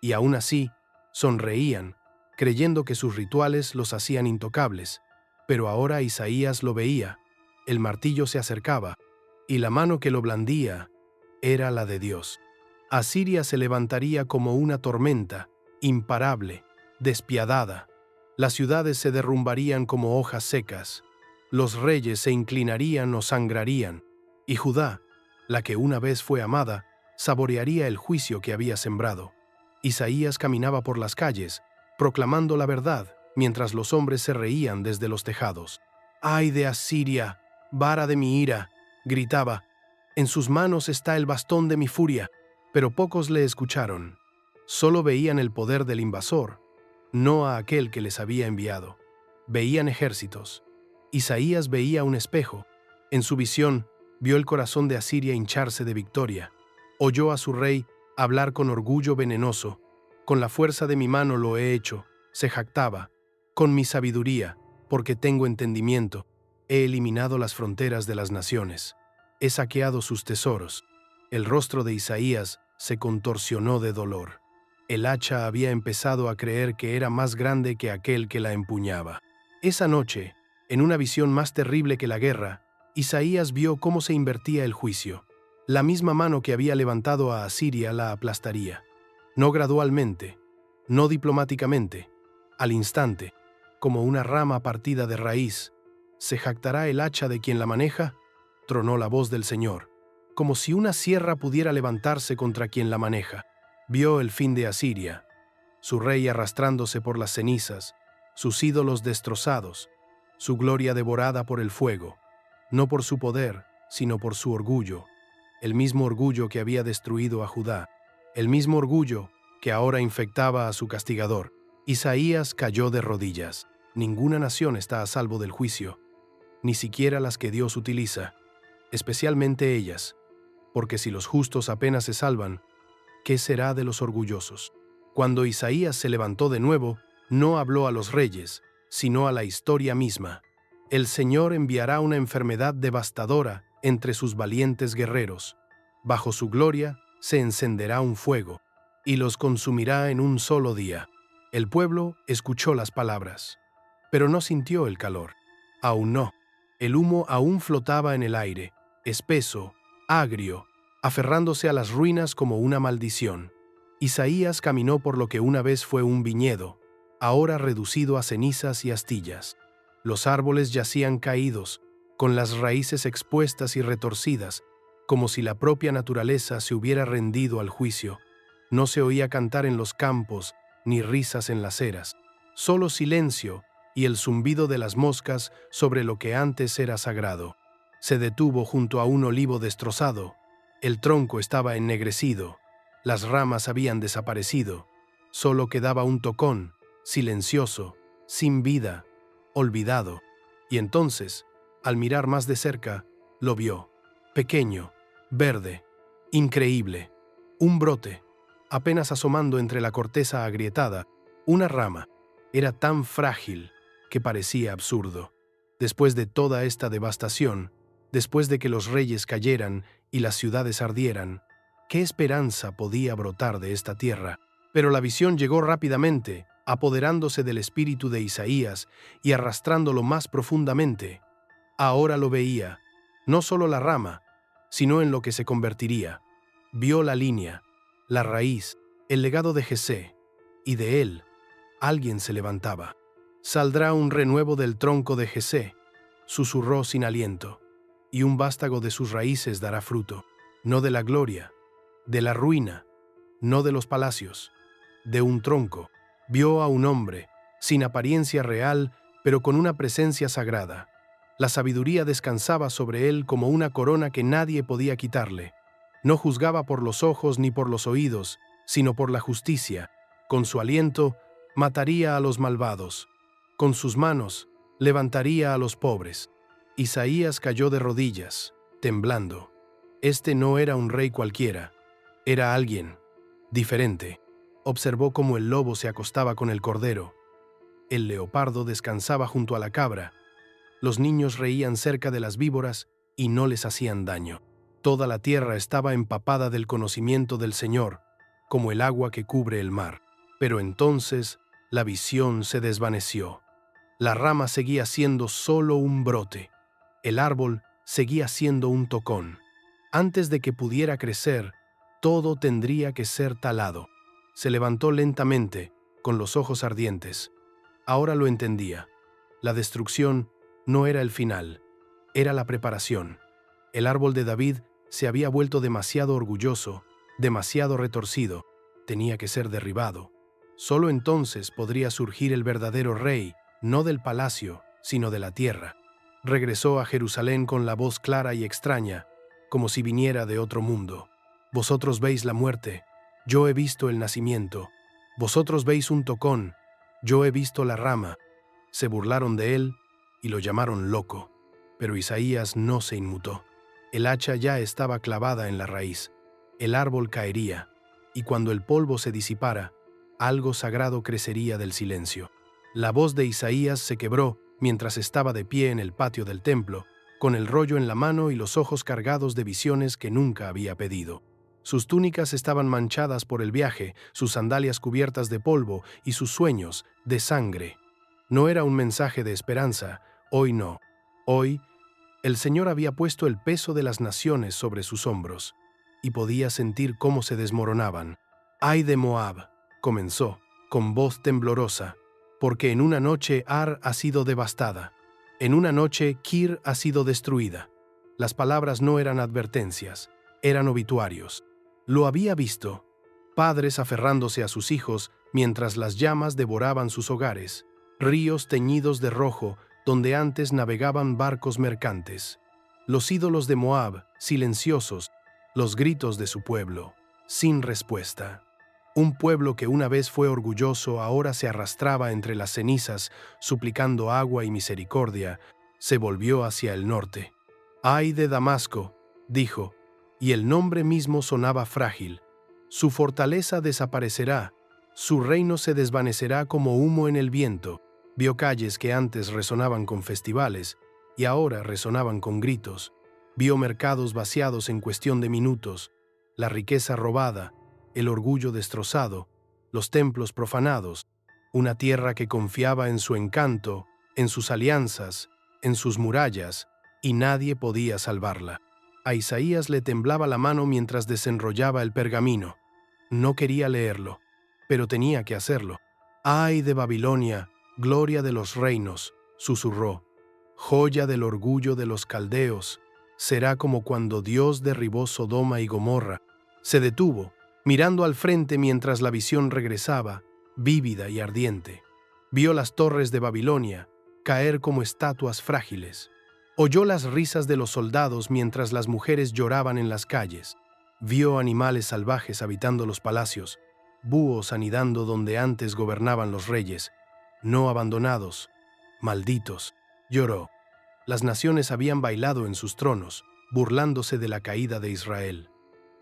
y aún así, sonreían, creyendo que sus rituales los hacían intocables. Pero ahora Isaías lo veía, el martillo se acercaba, y la mano que lo blandía era la de Dios. Asiria se levantaría como una tormenta, imparable, despiadada. Las ciudades se derrumbarían como hojas secas, los reyes se inclinarían o sangrarían, y Judá, la que una vez fue amada, saborearía el juicio que había sembrado. Isaías caminaba por las calles, proclamando la verdad, mientras los hombres se reían desde los tejados. «¡Ay de Asiria, vara de mi ira!», gritaba. «En sus manos está el bastón de mi furia». Pero pocos le escucharon. Solo veían el poder del invasor, no a aquel que les había enviado. Veían ejércitos. Isaías veía un espejo. En su visión, vio el corazón de Asiria hincharse de victoria. Oyó a su rey hablar con orgullo venenoso. «Con la fuerza de mi mano lo he hecho», se jactaba. «Con mi sabiduría, porque tengo entendimiento, he eliminado las fronteras de las naciones. He saqueado sus tesoros». El rostro de Isaías se contorsionó de dolor. El hacha había empezado a creer que era más grande que aquel que la empuñaba. Esa noche, en una visión más terrible que la guerra, Isaías vio cómo se invertía el juicio. La misma mano que había levantado a Asiria la aplastaría. No gradualmente, no diplomáticamente, Al instante, como una rama partida de raíz, ¿se jactará el hacha de quien la maneja? Tronó la voz del Señor, como si una sierra pudiera levantarse contra quien la maneja. Vio el fin de Asiria, su rey arrastrándose por las cenizas, sus ídolos destrozados, su gloria devorada por el fuego, no por su poder, sino por su orgullo, el mismo orgullo que había destruido a Judá, el mismo orgullo que ahora infectaba a su castigador. Isaías cayó de rodillas. Ninguna nación está a salvo del juicio, ni siquiera las que Dios utiliza, especialmente ellas, porque si los justos apenas se salvan, ¿qué será de los orgullosos? Cuando Isaías se levantó de nuevo, no habló a los reyes, sino a la historia misma. El Señor enviará una enfermedad devastadora entre sus valientes guerreros. Bajo su gloria se encenderá un fuego, y los consumirá en un solo día. El pueblo escuchó las palabras, pero no sintió el calor. Aún no. El humo aún flotaba en el aire, espeso, agrio, aferrándose a las ruinas como una maldición. Isaías caminó por lo que una vez fue un viñedo, ahora reducido a cenizas y astillas. Los árboles yacían caídos, con las raíces expuestas y retorcidas, como si la propia naturaleza se hubiera rendido al juicio. No se oía cantar en los campos, ni risas en las eras, solo silencio y el zumbido de las moscas sobre lo que antes era sagrado. Se detuvo junto a un olivo destrozado. El tronco estaba ennegrecido, las ramas habían desaparecido, solo quedaba un tocón, silencioso, sin vida, olvidado. Y entonces, al mirar más de cerca, lo vio, pequeño, verde, increíble, un brote, apenas asomando entre la corteza agrietada, una rama. Era tan frágil que parecía absurdo. Después de toda esta devastación, después de que los reyes cayeran y las ciudades ardieran, ¿qué esperanza podía brotar de esta tierra? Pero la visión llegó rápidamente, apoderándose del espíritu de Isaías y arrastrándolo más profundamente. Ahora lo veía, no solo la rama, sino en lo que se convertiría. Vio la línea, la raíz, el legado de Jesé, y de él, alguien se levantaba. Saldrá un renuevo del tronco de Jesé, susurró sin aliento, y un vástago de sus raíces dará fruto, no de la gloria, de la ruina, no de los palacios, de un tronco. Vio a un hombre, sin apariencia real, pero con una presencia sagrada. La sabiduría descansaba sobre él como una corona que nadie podía quitarle. No juzgaba por los ojos ni por los oídos, sino por la justicia. Con su aliento, mataría a los malvados. Con sus manos, levantaría a los pobres. Isaías cayó de rodillas, temblando. Este no era un rey cualquiera, era alguien diferente. Observó cómo el lobo se acostaba con el cordero. El leopardo descansaba junto a la cabra. Los niños reían cerca de las víboras y no les hacían daño. Toda la tierra estaba empapada del conocimiento del Señor, como el agua que cubre el mar. Pero entonces la visión se desvaneció. La rama seguía siendo solo un brote. El árbol seguía siendo un tocón. Antes de que pudiera crecer, todo tendría que ser talado. Se levantó lentamente, con los ojos ardientes. Ahora lo entendía. La destrucción no era el final, era la preparación. El árbol de David se había vuelto demasiado orgulloso, demasiado retorcido. Tenía que ser derribado. Solo entonces podría surgir el verdadero rey, no del palacio, sino de la tierra. Regresó a Jerusalén con la voz clara y extraña, como si viniera de otro mundo. Vosotros veis la muerte, yo he visto el nacimiento. Vosotros veis un tocón, yo he visto la rama. Se burlaron de él y lo llamaron loco. Pero Isaías no se inmutó. El hacha ya estaba clavada en la raíz. El árbol caería, y cuando el polvo se disipara, algo sagrado crecería del silencio. La voz de Isaías se quebró mientras estaba de pie en el patio del templo, con el rollo en la mano y los ojos cargados de visiones que nunca había pedido. Sus túnicas estaban manchadas por el viaje, sus sandalias cubiertas de polvo y sus sueños de sangre. No era un mensaje de esperanza, hoy no. Hoy, el Señor había puesto el peso de las naciones sobre sus hombros, y podía sentir cómo se desmoronaban. «¡Ay de Moab!», comenzó, con voz temblorosa, porque en una noche Ar ha sido devastada. En una noche Kir ha sido destruida. Las palabras no eran advertencias, eran obituarios. Lo había visto. Padres aferrándose a sus hijos mientras las llamas devoraban sus hogares. Ríos teñidos de rojo donde antes navegaban barcos mercantes. Los ídolos de Moab, silenciosos, los gritos de su pueblo, sin respuesta. Un pueblo que una vez fue orgulloso ahora se arrastraba entre las cenizas, suplicando agua y misericordia, se volvió hacia el norte. «Ay de Damasco», dijo, y el nombre mismo sonaba frágil. Su fortaleza desaparecerá, su reino se desvanecerá como humo en el viento. Vio calles que antes resonaban con festivales y ahora resonaban con gritos. Vio mercados vaciados en cuestión de minutos, la riqueza robada, el orgullo destrozado, los templos profanados, una tierra que confiaba en su encanto, en sus alianzas, en sus murallas, y nadie podía salvarla. A Isaías le temblaba la mano mientras desenrollaba el pergamino. No quería leerlo, pero tenía que hacerlo. «Ay de Babilonia, gloria de los reinos», susurró, «joya del orgullo de los caldeos, será como cuando Dios derribó Sodoma y Gomorra». Se detuvo, mirando al frente mientras la visión regresaba, vívida y ardiente. Vio las torres de Babilonia caer como estatuas frágiles. Oyó las risas de los soldados mientras las mujeres lloraban en las calles. Vio animales salvajes habitando los palacios, búhos anidando donde antes gobernaban los reyes, no abandonados, malditos. Lloró. Las naciones habían bailado en sus tronos, burlándose de la caída de Israel.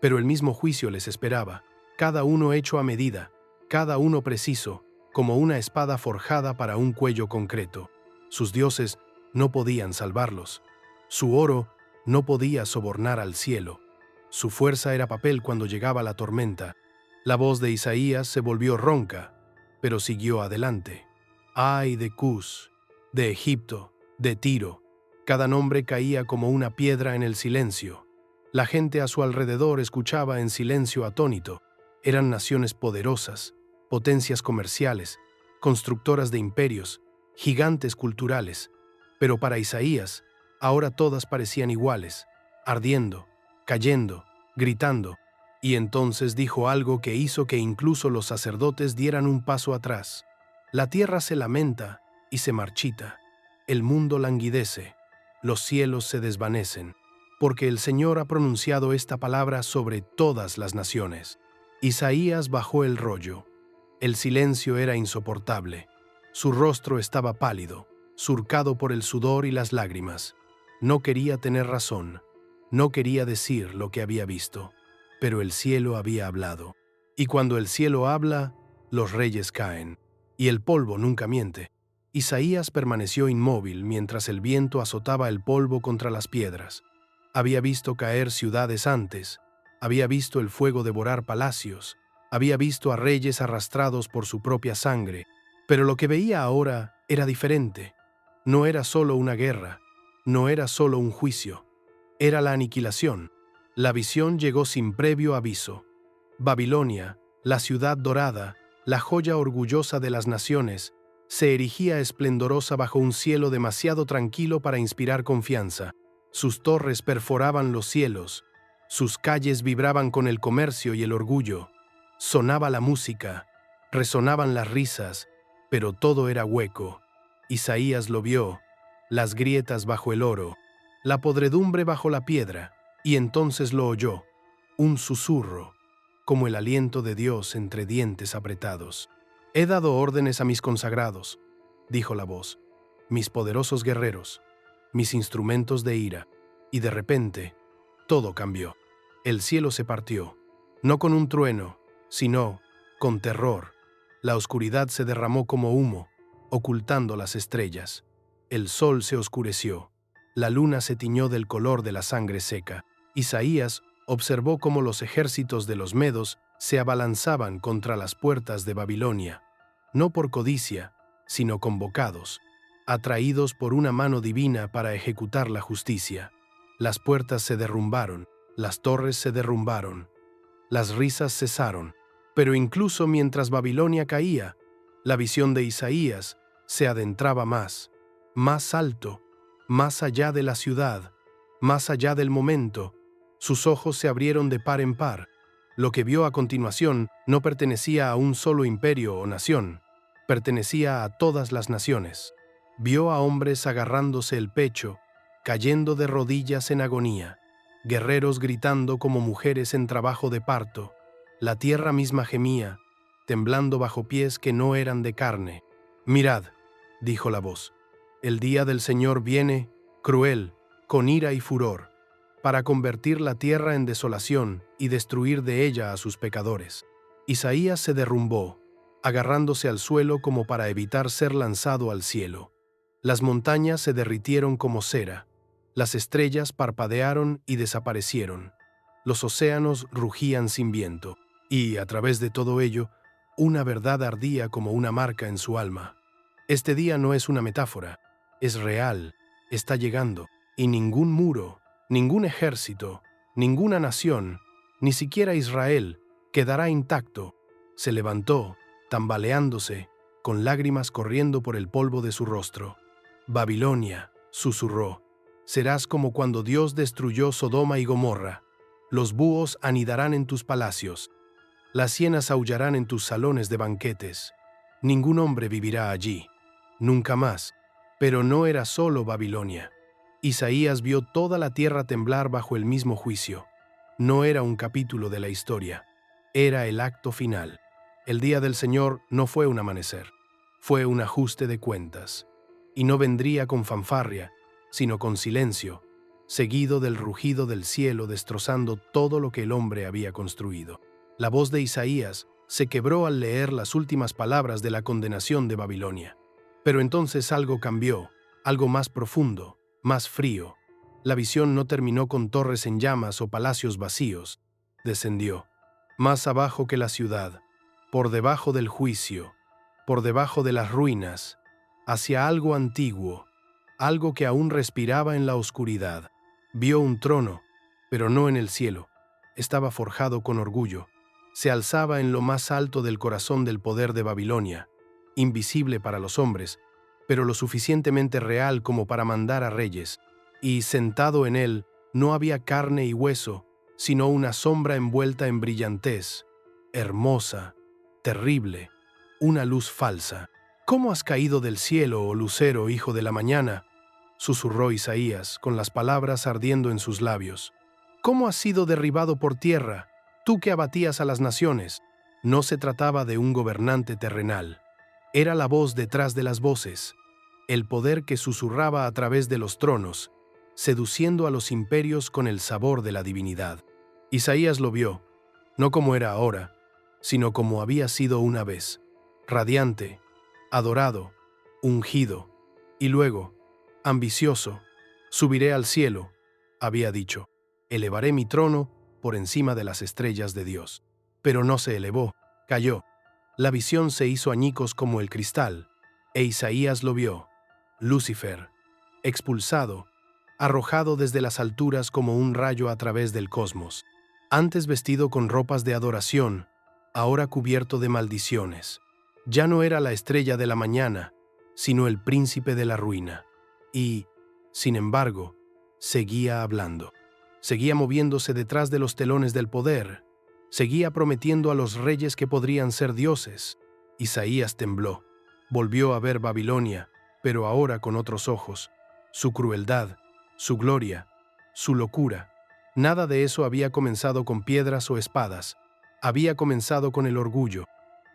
Pero el mismo juicio les esperaba, cada uno hecho a medida, cada uno preciso, como una espada forjada para un cuello concreto. Sus dioses no podían salvarlos. Su oro no podía sobornar al cielo. Su fuerza era papel cuando llegaba la tormenta. La voz de Isaías se volvió ronca, pero siguió adelante. «Ay de Cus, de Egipto, de Tiro». Cada nombre caía como una piedra en el silencio. La gente a su alrededor escuchaba en silencio atónito. Eran naciones poderosas, potencias comerciales, constructoras de imperios, gigantes culturales. Pero para Isaías, ahora todas parecían iguales, ardiendo, cayendo, gritando. Y entonces dijo algo que hizo que incluso los sacerdotes dieran un paso atrás. La tierra se lamenta y se marchita. El mundo languidece. Los cielos se desvanecen. Porque el Señor ha pronunciado esta palabra sobre todas las naciones. Isaías bajó el rollo. El silencio era insoportable. Su rostro estaba pálido, surcado por el sudor y las lágrimas. No quería tener razón. No quería decir lo que había visto. Pero el cielo había hablado. Y cuando el cielo habla, los reyes caen. Y el polvo nunca miente. Isaías permaneció inmóvil mientras el viento azotaba el polvo contra las piedras. Había visto caer ciudades antes, había visto el fuego devorar palacios, había visto a reyes arrastrados por su propia sangre, pero lo que veía ahora era diferente. No era solo una guerra, no era solo un juicio, era la aniquilación. La visión llegó sin previo aviso. Babilonia, la ciudad dorada, la joya orgullosa de las naciones, se erigía esplendorosa bajo un cielo demasiado tranquilo para inspirar confianza. Sus torres perforaban los cielos, sus calles vibraban con el comercio y el orgullo. Sonaba la música, resonaban las risas, pero todo era hueco. Isaías lo vio, las grietas bajo el oro, la podredumbre bajo la piedra, y entonces lo oyó, un susurro, como el aliento de Dios entre dientes apretados. «He dado órdenes a mis consagrados», dijo la voz, «mis poderosos guerreros, mis instrumentos de ira», y de repente, todo cambió. El cielo se partió, no con un trueno, sino con terror. La oscuridad se derramó como humo, ocultando las estrellas. El sol se oscureció, la luna se tiñó del color de la sangre seca. Isaías observó cómo los ejércitos de los medos se abalanzaban contra las puertas de Babilonia, no por codicia, sino convocados, atraídos por una mano divina para ejecutar la justicia. Las puertas se derrumbaron, las torres se derrumbaron, las risas cesaron, pero incluso mientras Babilonia caía, La visión de Isaías se adentraba más alto, más allá de la ciudad, más allá del momento. Sus ojos se abrieron de par en par. Lo que vio a continuación no pertenecía a un solo imperio o nación, pertenecía a todas las naciones. Vio a hombres agarrándose el pecho, cayendo de rodillas en agonía, guerreros gritando como mujeres en trabajo de parto. La tierra misma gemía, temblando bajo pies que no eran de carne. «Mirad», dijo la voz, «el día del Señor viene, cruel, con ira y furor, para convertir la tierra en desolación y destruir de ella a sus pecadores». Isaías se derrumbó, agarrándose al suelo como para evitar ser lanzado al cielo. Las montañas se derritieron como cera, las estrellas parpadearon y desaparecieron, los océanos rugían sin viento, y, a través de todo ello, una verdad ardía como una marca en su alma. Este día no es una metáfora, es real, está llegando, y ningún muro, ningún ejército, ninguna nación, ni siquiera Israel, quedará intacto. Se levantó, tambaleándose, con lágrimas corriendo por el polvo de su rostro. «Babilonia», susurró, «serás como cuando Dios destruyó Sodoma y Gomorra. Los búhos anidarán en tus palacios. Las hienas aullarán en tus salones de banquetes. Ningún hombre vivirá allí, nunca más». Pero no era solo Babilonia. Isaías vio toda la tierra temblar bajo el mismo juicio. No era un capítulo de la historia, era el acto final. El día del Señor no fue un amanecer, fue un ajuste de cuentas. Y no vendría con fanfarria, sino con silencio, seguido del rugido del cielo destrozando todo lo que el hombre había construido. La voz de Isaías se quebró al leer las últimas palabras de la condenación de Babilonia. Pero entonces algo cambió, algo más profundo, más frío. La visión no terminó con torres en llamas o palacios vacíos. Descendió, más abajo que la ciudad, por debajo del juicio, por debajo de las ruinas, hacia algo antiguo, algo que aún respiraba en la oscuridad. Vio un trono, pero no en el cielo. Estaba forjado con orgullo. Se alzaba en lo más alto del corazón del poder de Babilonia, invisible para los hombres, pero lo suficientemente real como para mandar a reyes, y sentado en él no había carne y hueso, sino una sombra envuelta en brillantez, hermosa, terrible, una luz falsa. «¿Cómo has caído del cielo, oh lucero, hijo de la mañana?», susurró Isaías, con las palabras ardiendo en sus labios. «¿Cómo has sido derribado por tierra, tú que abatías a las naciones?» No se trataba de un gobernante terrenal. Era la voz detrás de las voces, el poder que susurraba a través de los tronos, seduciendo a los imperios con el sabor de la divinidad. Isaías lo vio, no como era ahora, sino como había sido una vez, radiante, adorado, ungido, y luego, ambicioso. «Subiré al cielo», había dicho, «elevaré mi trono por encima de las estrellas de Dios». Pero no se elevó, cayó. La visión se hizo añicos como el cristal, e Isaías lo vio, Lucifer, expulsado, arrojado desde las alturas como un rayo a través del cosmos, antes vestido con ropas de adoración, ahora cubierto de maldiciones. Ya no era la estrella de la mañana, sino el príncipe de la ruina. Y, sin embargo, seguía hablando. Seguía moviéndose detrás de los telones del poder. Seguía prometiendo a los reyes que podrían ser dioses. Isaías tembló. Volvió a ver Babilonia, pero ahora con otros ojos. Su crueldad, su gloria, su locura. Nada de eso había comenzado con piedras o espadas. Había comenzado con el orgullo.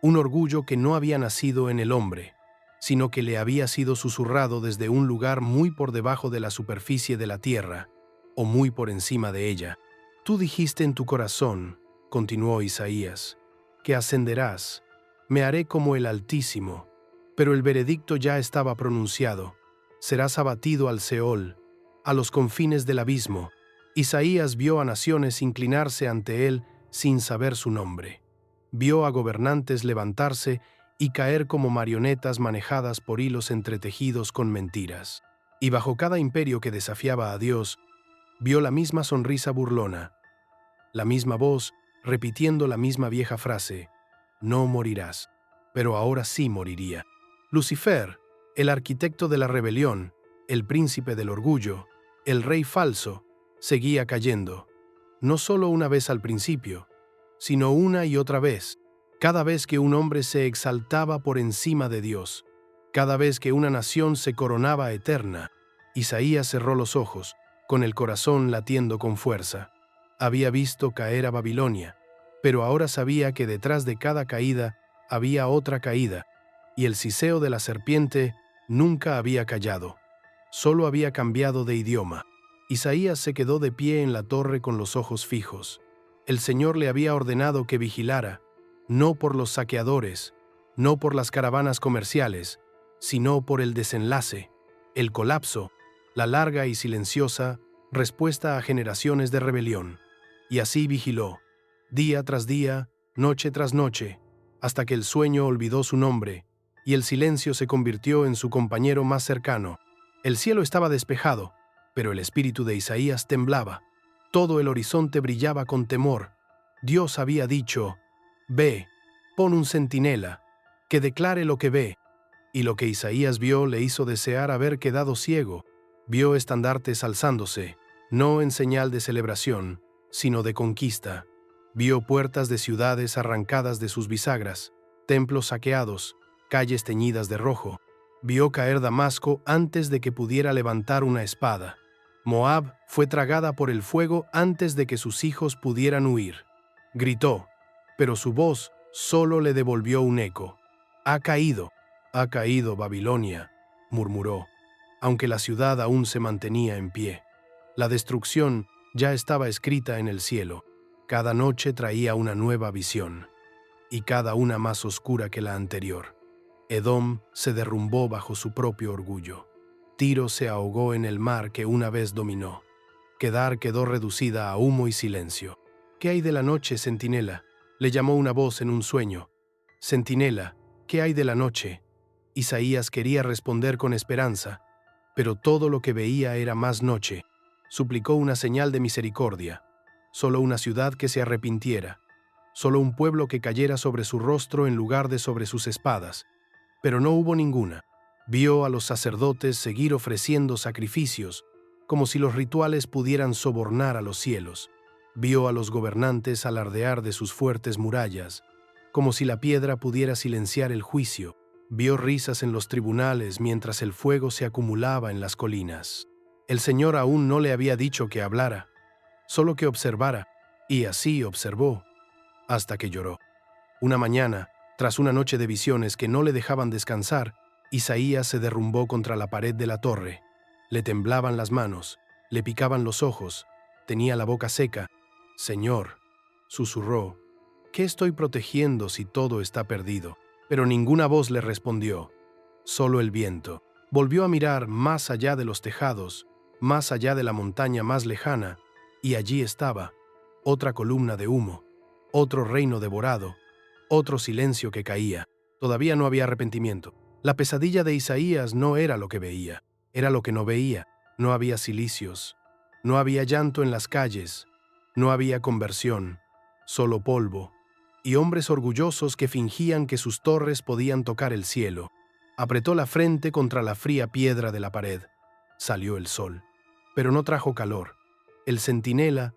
Un orgullo que no había nacido en el hombre, sino que le había sido susurrado desde un lugar muy por debajo de la superficie de la tierra, o muy por encima de ella. «Tú dijiste en tu corazón», continuó Isaías, «que ascenderás, me haré como el Altísimo». Pero el veredicto ya estaba pronunciado. Serás abatido al Seol, a los confines del abismo. Isaías vio a naciones inclinarse ante él sin saber su nombre. Vio a gobernantes levantarse y caer como marionetas manejadas por hilos entretejidos con mentiras. Y bajo cada imperio que desafiaba a Dios, vio la misma sonrisa burlona, la misma voz repitiendo la misma vieja frase: «No morirás». pero ahora sí moriría. Lucifer, el arquitecto de la rebelión, el príncipe del orgullo, el rey falso, seguía cayendo, no solo una vez al principio, sino una y otra vez, cada vez que un hombre se exaltaba por encima de Dios, cada vez que una nación se coronaba eterna. Isaías cerró los ojos, con el corazón latiendo con fuerza. Había visto caer a Babilonia, pero ahora sabía que detrás de cada caída había otra caída, y el siseo de la serpiente nunca había callado, solo había cambiado de idioma. Isaías se quedó de pie en la torre con los ojos fijos. El Señor le había ordenado que vigilara, no por los saqueadores, no por las caravanas comerciales, sino por el desenlace, el colapso, la larga y silenciosa respuesta a generaciones de rebelión. Y así vigiló, día tras día, noche tras noche, hasta que el sueño olvidó su nombre y el silencio se convirtió en su compañero más cercano. El cielo estaba despejado, pero el espíritu de Isaías temblaba. Todo el horizonte brillaba con temor. Dios había dicho: «Ve, pon un centinela, que declare lo que ve». Y lo que Isaías vio le hizo desear haber quedado ciego. Vio estandartes alzándose, no en señal de celebración, sino de conquista. Vio puertas de ciudades arrancadas de sus bisagras, templos saqueados, calles teñidas de rojo. Vio caer Damasco antes de que pudiera levantar una espada. Moab fue tragada por el fuego antes de que sus hijos pudieran huir. Gritó, pero su voz solo le devolvió un eco. «Ha caído Babilonia», murmuró, aunque la ciudad aún se mantenía en pie. La destrucción ya estaba escrita en el cielo. Cada noche traía una nueva visión, y cada una más oscura que la anterior. Edom se derrumbó bajo su propio orgullo. Tiro se ahogó en el mar que una vez dominó. Kedar quedó reducida a humo y silencio. «¿Qué hay de la noche, centinela?», le llamó una voz en un sueño. «Centinela, ¿qué hay de la noche?». Isaías quería responder con esperanza, pero todo lo que veía era más noche. Suplicó una señal de misericordia, solo una ciudad que se arrepintiera, solo un pueblo que cayera sobre su rostro en lugar de sobre sus espadas. Pero no hubo ninguna. Vio a los sacerdotes seguir ofreciendo sacrificios, como si los rituales pudieran sobornar a los cielos. Vio a los gobernantes alardear de sus fuertes murallas, como si la piedra pudiera silenciar el juicio. Vio risas en los tribunales mientras el fuego se acumulaba en las colinas. El Señor aún no le había dicho que hablara, solo que observara, y así observó, hasta que lloró. Una mañana, tras una noche de visiones que no le dejaban descansar, Isaías se derrumbó contra la pared de la torre. Le temblaban las manos, le picaban los ojos, tenía la boca seca. «Señor», susurró, «¿qué estoy protegiendo si todo está perdido?». Pero ninguna voz le respondió, solo el viento. Volvió a mirar más allá de los tejados, más allá de la montaña más lejana, y allí estaba, otra columna de humo, otro reino devorado, otro silencio que caía. Todavía no había arrepentimiento. La pesadilla de Isaías no era lo que veía, era lo que no veía. No había cilicios, no había llanto en las calles, no había conversión, solo polvo, y hombres orgullosos que fingían que sus torres podían tocar el cielo. Apretó la frente contra la fría piedra de la pared. Salió el sol, pero no trajo calor. El centinela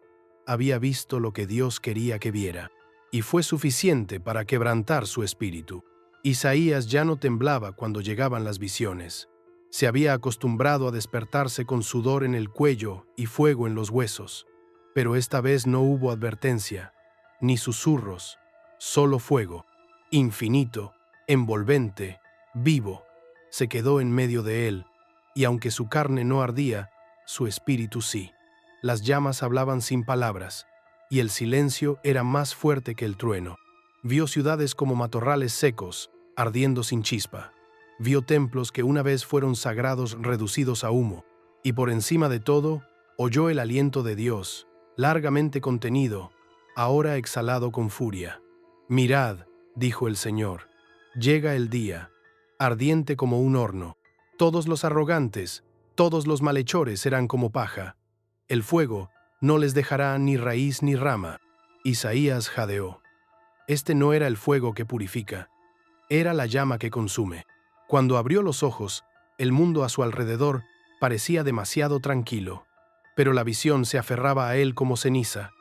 había visto lo que Dios quería que viera, y fue suficiente para quebrantar su espíritu. Isaías ya no temblaba cuando llegaban las visiones. Se había acostumbrado a despertarse con sudor en el cuello y fuego en los huesos. Pero esta vez no hubo advertencia, ni susurros, solo fuego, infinito, envolvente, vivo. Se quedó en medio de él, y aunque su carne no ardía, su espíritu sí. Las llamas hablaban sin palabras, y el silencio era más fuerte que el trueno. Vio ciudades como matorrales secos, ardiendo sin chispa. Vio templos que una vez fueron sagrados reducidos a humo, y por encima de todo, oyó el aliento de Dios, largamente contenido, ahora exhalado con furia. «Mirad», dijo el Señor, «llega el día, ardiente como un horno. Todos los arrogantes, todos los malhechores serán como paja. El fuego no les dejará ni raíz ni rama». Isaías jadeó. Este no era el fuego que purifica. Era la llama que consume. Cuando abrió los ojos, el mundo a su alrededor parecía demasiado tranquilo, pero la visión se aferraba a él como ceniza.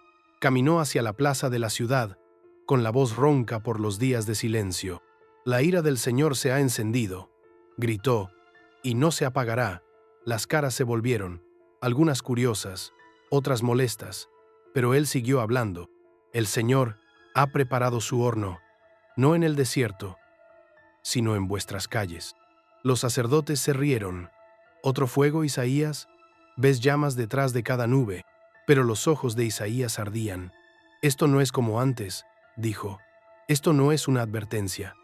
Caminó hacia la plaza de la ciudad, con la voz ronca por los días de silencio. La ira del Señor se ha encendido, gritó, y no se apagará. Las caras se volvieron, algunas curiosas, otras molestas, pero él siguió hablando. El Señor ha preparado su horno, no en el desierto, sino en vuestras calles. Los sacerdotes se rieron. ¿Otro fuego, Isaías? Ves llamas detrás de cada nube, pero los ojos de Isaías ardían. Esto no es como antes, dijo. Esto no es una advertencia,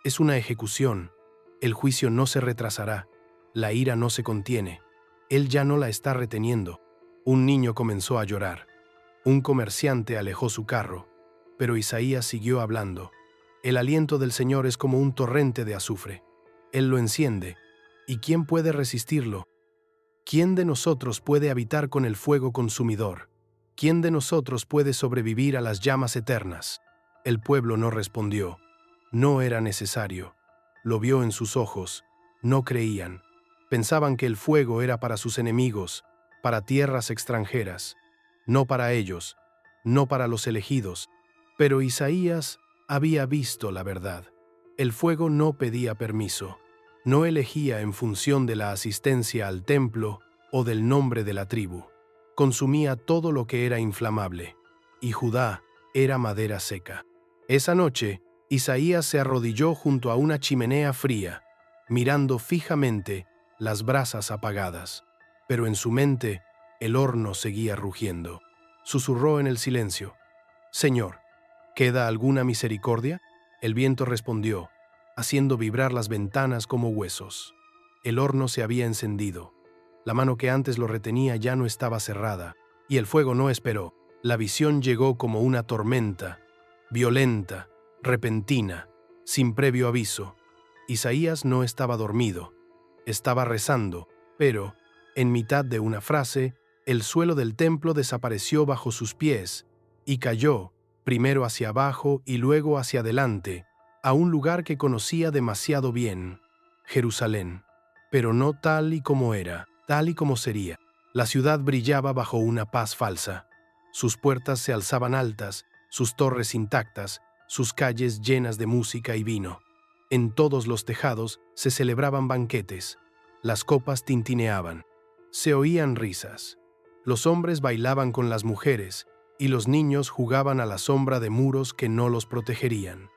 es una ejecución. El juicio no se retrasará, la ira no se contiene. Él ya no la está reteniendo. Un niño comenzó a llorar. Un comerciante alejó su carro, pero Isaías siguió hablando. El aliento del Señor es como un torrente de azufre. Él lo enciende, ¿y quién puede resistirlo? ¿Quién de nosotros puede habitar con el fuego consumidor? ¿Quién de nosotros puede sobrevivir a las llamas eternas? El pueblo no respondió. No era necesario. Lo vio en sus ojos. No creían. Pensaban que el fuego era para sus enemigos, para tierras extranjeras. No para ellos, no para los elegidos. Pero Isaías había visto la verdad. El fuego no pedía permiso. No elegía en función de la asistencia al templo o del nombre de la tribu. Consumía todo lo que era inflamable, y Judá era madera seca. Esa noche, Isaías se arrodilló junto a una chimenea fría, mirando fijamente las brasas apagadas. Pero en su mente, el horno seguía rugiendo. Susurró en el silencio: «Señor, ¿queda alguna misericordia?». El viento respondió, haciendo vibrar las ventanas como huesos. El horno se había encendido. La mano que antes lo retenía ya no estaba cerrada, y el fuego no esperó. La visión llegó como una tormenta, violenta, repentina, sin previo aviso. Isaías no estaba dormido, estaba rezando, pero, en mitad de una frase, el suelo del templo desapareció bajo sus pies y cayó, primero hacia abajo y luego hacia adelante, a un lugar que conocía demasiado bien, Jerusalén, pero no tal y como era, tal y como sería. La ciudad brillaba bajo una paz falsa. Sus puertas se alzaban altas, sus torres intactas, sus calles llenas de música y vino. En todos los tejados se celebraban banquetes. Las copas tintineaban. Se oían risas. Los hombres bailaban con las mujeres, y los niños jugaban a la sombra de muros que no los protegerían.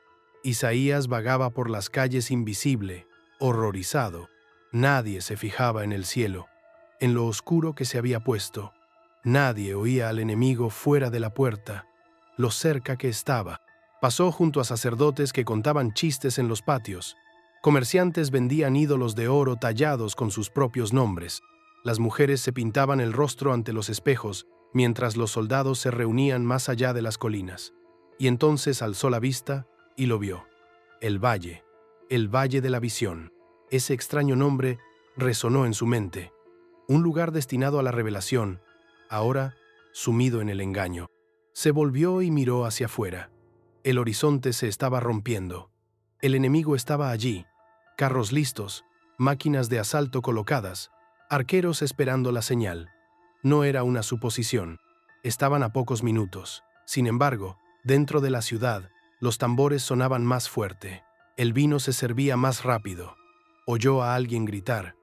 Isaías vagaba por las calles invisible, horrorizado. Nadie se fijaba en el cielo, en lo oscuro que se había puesto. Nadie oía al enemigo fuera de la puerta, lo cerca que estaba. Pasó junto a sacerdotes que contaban chistes en los patios. Comerciantes vendían ídolos de oro tallados con sus propios nombres. Las mujeres se pintaban el rostro ante los espejos, mientras los soldados se reunían más allá de las colinas. Y entonces alzó la vista y lo vio. El Valle de la Visión. Ese extraño nombre resonó en su mente. Un lugar destinado a la revelación, ahora sumido en el engaño. Se volvió y miró hacia afuera. El horizonte se estaba rompiendo. El enemigo estaba allí, carros listos, máquinas de asalto colocadas, arqueros esperando la señal. No era una suposición. Estaban a pocos minutos. Sin embargo, dentro de la ciudad, los tambores sonaban más fuerte. El vino se servía más rápido. Oyó a alguien gritar: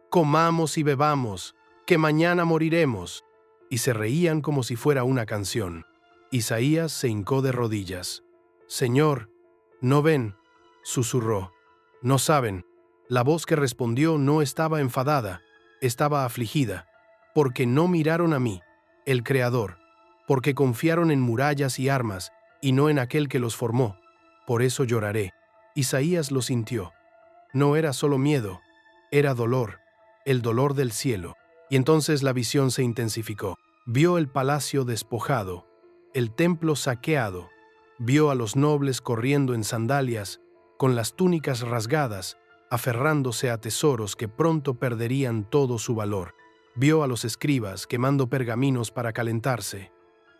«Comamos y bebamos, que mañana moriremos», y se reían como si fuera una canción. Isaías se hincó de rodillas. «Señor, ¿no ven?», susurró. «¿No saben?». La voz que respondió no estaba enfadada, estaba afligida, porque no miraron a mí, el Creador, porque confiaron en murallas y armas, y no en aquel que los formó. Por eso lloraré. Isaías lo sintió. No era solo miedo, era dolor, el dolor del cielo. Y entonces la visión se intensificó. Vio el palacio despojado, el templo saqueado, vio a los nobles corriendo en sandalias, con las túnicas rasgadas, aferrándose a tesoros que pronto perderían todo su valor. Vio a los escribas quemando pergaminos para calentarse.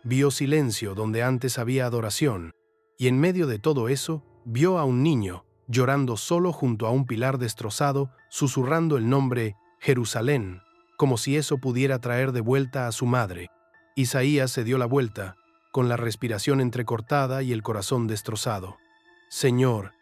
Vio silencio donde antes había adoración. Y en medio de todo eso, vio a un niño, llorando solo junto a un pilar destrozado, susurrando el nombre Jerusalén, como si eso pudiera traer de vuelta a su madre. Isaías se dio la vuelta, con la respiración entrecortada y el corazón destrozado. «Señor,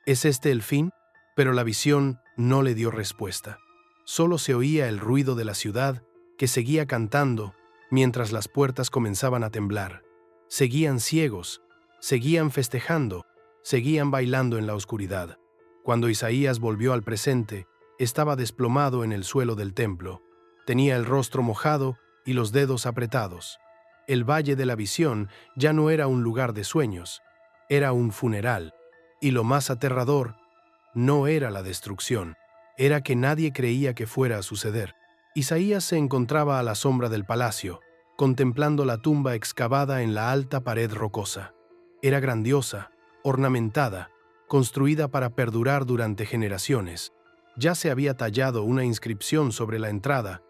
¿es este el fin?». Pero la visión no le dio respuesta. Solo se oía el ruido de la ciudad, que seguía cantando, mientras las puertas comenzaban a temblar. Seguían ciegos, seguían festejando, seguían bailando en la oscuridad. Cuando Isaías volvió al presente, estaba desplomado en el suelo del templo. Tenía el rostro mojado y los dedos apretados. El valle de la visión ya no era un lugar de sueños, era un funeral. Y lo más aterrador no era la destrucción, era que nadie creía que fuera a suceder. Isaías se encontraba a la sombra del palacio, contemplando la tumba excavada en la alta pared rocosa. Era grandiosa, ornamentada, construida para perdurar durante generaciones. Ya se había tallado una inscripción sobre la entrada,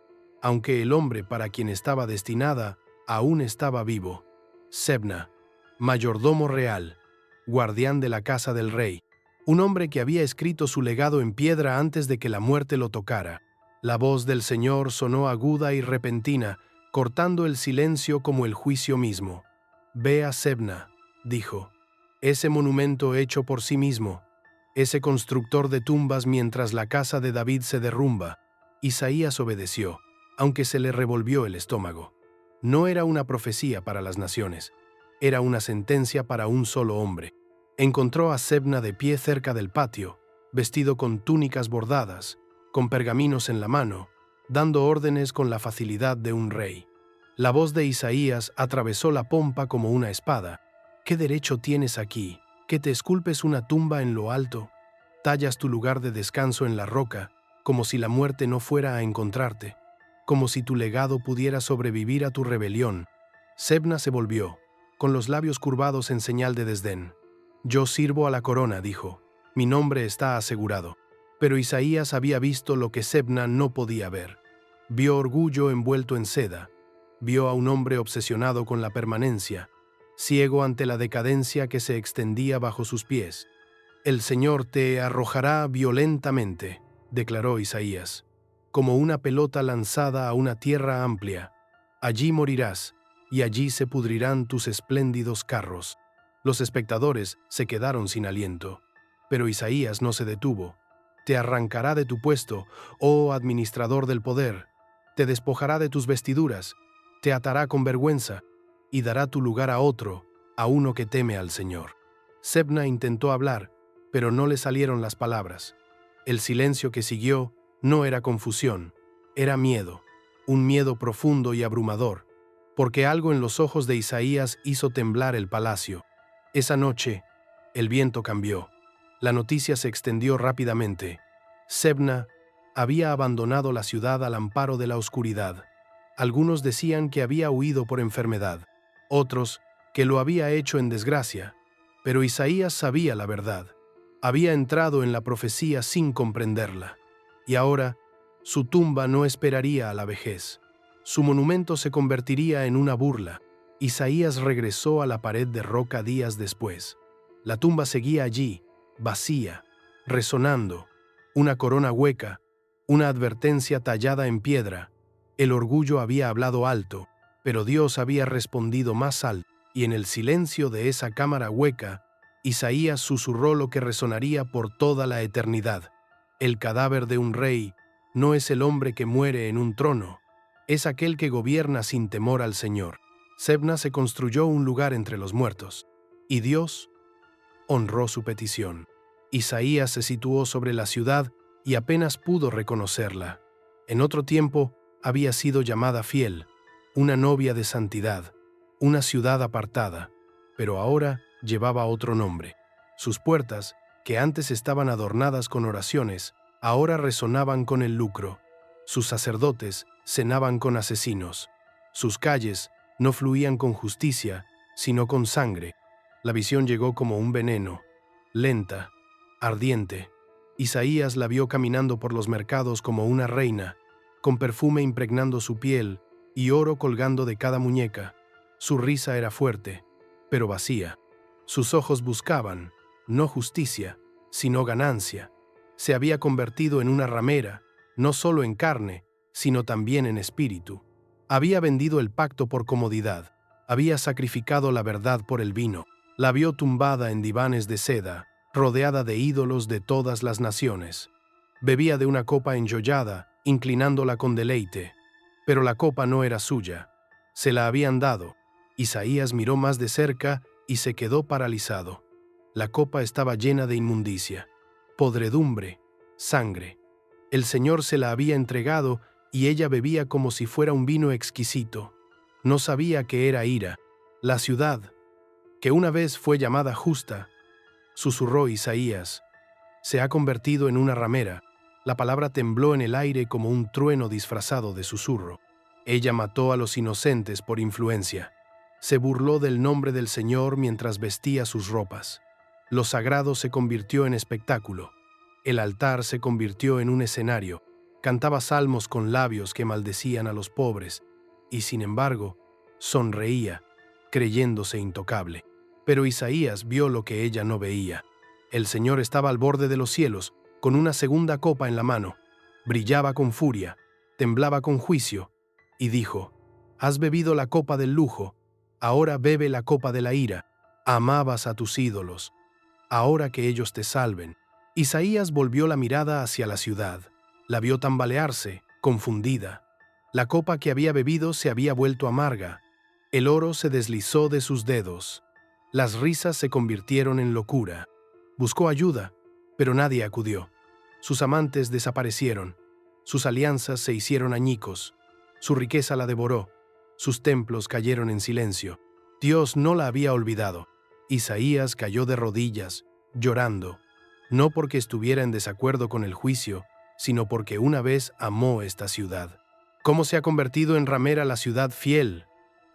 aunque el hombre para quien estaba destinada aún estaba vivo. Sebna, mayordomo real, guardián de la casa del rey, un hombre que había escrito su legado en piedra antes de que la muerte lo tocara. La voz del Señor sonó aguda y repentina, cortando el silencio como el juicio mismo. «Ve a Sebna», dijo, «ese monumento hecho por sí mismo, ese constructor de tumbas mientras la casa de David se derrumba». Isaías obedeció, aunque se le revolvió el estómago. No era una profecía para las naciones, era una sentencia para un solo hombre. Encontró a Sebna de pie cerca del patio, vestido con túnicas bordadas, con pergaminos en la mano, dando órdenes con la facilidad de un rey. La voz de Isaías atravesó la pompa como una espada. «¿Qué derecho tienes aquí, que te esculpes una tumba en lo alto? Tallas tu lugar de descanso en la roca, como si la muerte no fuera a encontrarte, como si tu legado pudiera sobrevivir a tu rebelión». Sebna se volvió, con los labios curvados en señal de desdén. «Yo sirvo a la corona», dijo, «mi nombre está asegurado». Pero Isaías había visto lo que Sebna no podía ver. Vio orgullo envuelto en seda, vio a un hombre obsesionado con la permanencia, ciego ante la decadencia que se extendía bajo sus pies. «El Señor te arrojará violentamente», declaró Isaías, «como una pelota lanzada a una tierra amplia. Allí morirás, y allí se pudrirán tus espléndidos carros». Los espectadores se quedaron sin aliento, pero Isaías no se detuvo. «Te arrancará de tu puesto, oh administrador del poder, te despojará de tus vestiduras, te atará con vergüenza, y dará tu lugar a otro, a uno que teme al Señor». Sebna intentó hablar, pero no le salieron las palabras. El silencio que siguió no era confusión, era miedo, un miedo profundo y abrumador, porque algo en los ojos de Isaías hizo temblar el palacio. Esa noche, el viento cambió. La noticia se extendió rápidamente. Sebna había abandonado la ciudad al amparo de la oscuridad. Algunos decían que había huido por enfermedad, otros que lo había hecho en desgracia, pero Isaías sabía la verdad. Había entrado en la profecía sin comprenderla, y ahora su tumba no esperaría a la vejez. Su monumento se convertiría en una burla. Isaías regresó a la pared de roca días después. La tumba seguía allí, vacía, resonando, una corona hueca, una advertencia tallada en piedra. El orgullo había hablado alto, pero Dios había respondido más alto, y en el silencio de esa cámara hueca, Isaías susurró lo que resonaría por toda la eternidad. El cadáver de un rey no es el hombre que muere en un trono, es aquel que gobierna sin temor al Señor. Sebna se construyó un lugar entre los muertos, y Dios honró su petición. Isaías se situó sobre la ciudad y apenas pudo reconocerla. En otro tiempo había sido llamada fiel, una novia de santidad, una ciudad apartada, pero ahora llevaba otro nombre. Sus puertas, que antes estaban adornadas con oraciones, ahora resonaban con el lucro. Sus sacerdotes cenaban con asesinos. Sus calles no fluían con justicia, sino con sangre. La visión llegó como un veneno, lenta, ardiente. Isaías la vio caminando por los mercados como una reina, con perfume impregnando su piel y oro colgando de cada muñeca. Su risa era fuerte, pero vacía. Sus ojos buscaban, no justicia, sino ganancia. Se había convertido en una ramera, no solo en carne, sino también en espíritu. Había vendido el pacto por comodidad. Había sacrificado la verdad por el vino. La vio tumbada en divanes de seda, rodeada de ídolos de todas las naciones. Bebía de una copa enjollada, inclinándola con deleite. Pero la copa no era suya. Se la habían dado. Isaías miró más de cerca y se quedó paralizado. La copa estaba llena de inmundicia, podredumbre, sangre. El Señor se la había entregado y ella bebía como si fuera un vino exquisito. No sabía que era ira. La ciudad, que una vez fue llamada justa, susurró Isaías, se ha convertido en una ramera. La palabra tembló en el aire como un trueno disfrazado de susurro. Ella mató a los inocentes por influencia. Se burló del nombre del Señor mientras vestía sus ropas. Lo sagrado se convirtió en espectáculo. El altar se convirtió en un escenario. Cantaba salmos con labios que maldecían a los pobres, y sin embargo, sonreía, creyéndose intocable. Pero Isaías vio lo que ella no veía. El Señor estaba al borde de los cielos, con una segunda copa en la mano. Brillaba con furia, temblaba con juicio, y dijo: «Has bebido la copa del lujo, ahora bebe la copa de la ira. Amabas a tus ídolos, ahora que ellos te salven». Isaías volvió la mirada hacia la ciudad. La vio tambalearse, confundida. La copa que había bebido se había vuelto amarga. El oro se deslizó de sus dedos. Las risas se convirtieron en locura. Buscó ayuda, pero nadie acudió. Sus amantes desaparecieron. Sus alianzas se hicieron añicos. Su riqueza la devoró. Sus templos cayeron en silencio. Dios no la había olvidado. Isaías cayó de rodillas, llorando, no porque estuviera en desacuerdo con el juicio, sino porque una vez amó esta ciudad. «¿Cómo se ha convertido en ramera la ciudad fiel?»,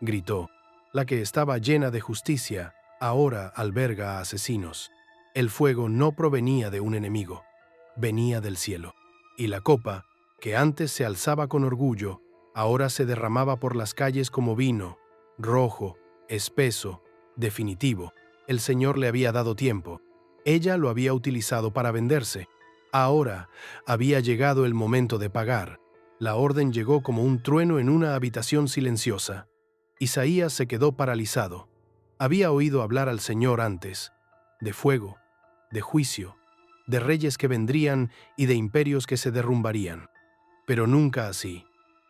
gritó. «La que estaba llena de justicia, ahora alberga a asesinos». El fuego no provenía de un enemigo, venía del cielo. Y la copa, que antes se alzaba con orgullo, ahora se derramaba por las calles como vino, rojo, espeso, definitivo. El Señor le había dado tiempo. Ella lo había utilizado para venderse. Ahora había llegado el momento de pagar. La orden llegó como un trueno en una habitación silenciosa. Isaías se quedó paralizado. Había oído hablar al Señor antes, de fuego, de juicio, de reyes que vendrían y de imperios que se derrumbarían. Pero nunca así.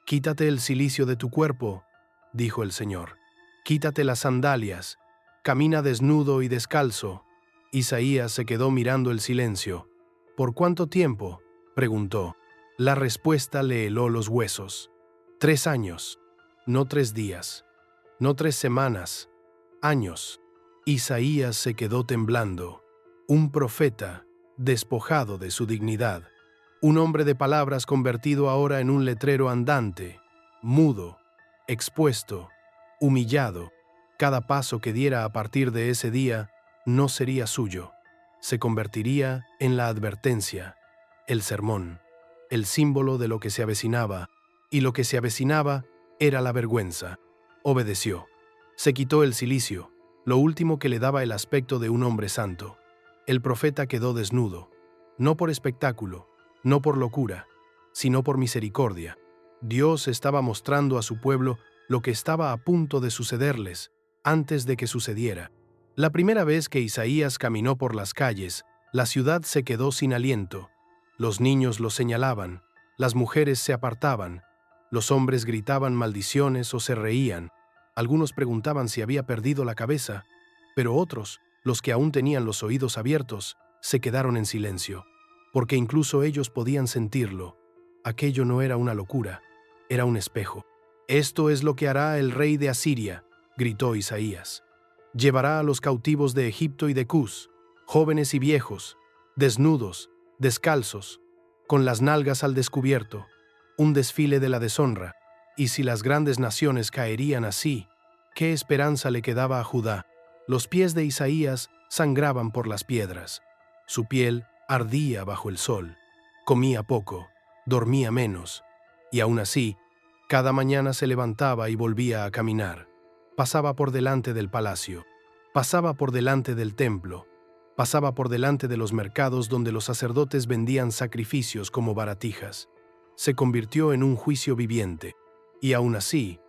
«Quítate el cilicio de tu cuerpo», dijo el Señor. «Quítate las sandalias. Camina desnudo y descalzo». Isaías se quedó mirando el silencio. «¿Por cuánto tiempo?», preguntó. La respuesta le heló los huesos. 3 años, no 3 días, no 3 semanas, años. Isaías se quedó temblando. Un profeta, despojado de su dignidad. Un hombre de palabras convertido ahora en un letrero andante, mudo, expuesto, humillado. Cada paso que diera a partir de ese día no sería suyo. Se convertiría en la advertencia, el sermón, el símbolo de lo que se avecinaba, y lo que se avecinaba era la vergüenza. Obedeció. Se quitó el cilicio, lo último que le daba el aspecto de un hombre santo. El profeta quedó desnudo, no por espectáculo, no por locura, sino por misericordia. Dios estaba mostrando a su pueblo lo que estaba a punto de sucederles antes de que sucediera. La primera vez que Isaías caminó por las calles, la ciudad se quedó sin aliento. Los niños lo señalaban, las mujeres se apartaban, los hombres gritaban maldiciones o se reían. Algunos preguntaban si había perdido la cabeza, pero otros, los que aún tenían los oídos abiertos, se quedaron en silencio, porque incluso ellos podían sentirlo. Aquello no era una locura, era un espejo. «Esto es lo que hará el rey de Asiria», gritó Isaías. «Llevará a los cautivos de Egipto y de Cus, jóvenes y viejos, desnudos, descalzos, con las nalgas al descubierto, un desfile de la deshonra. Y si las grandes naciones caerían así, ¿qué esperanza le quedaba a Judá?». Los pies de Isaías sangraban por las piedras. Su piel ardía bajo el sol. Comía poco, dormía menos, y aún así, cada mañana se levantaba y volvía a caminar. Pasaba por delante del palacio, pasaba por delante del templo, Pasaba por delante de los mercados donde los sacerdotes vendían sacrificios como baratijas. Se convirtió en un juicio viviente, y aún así,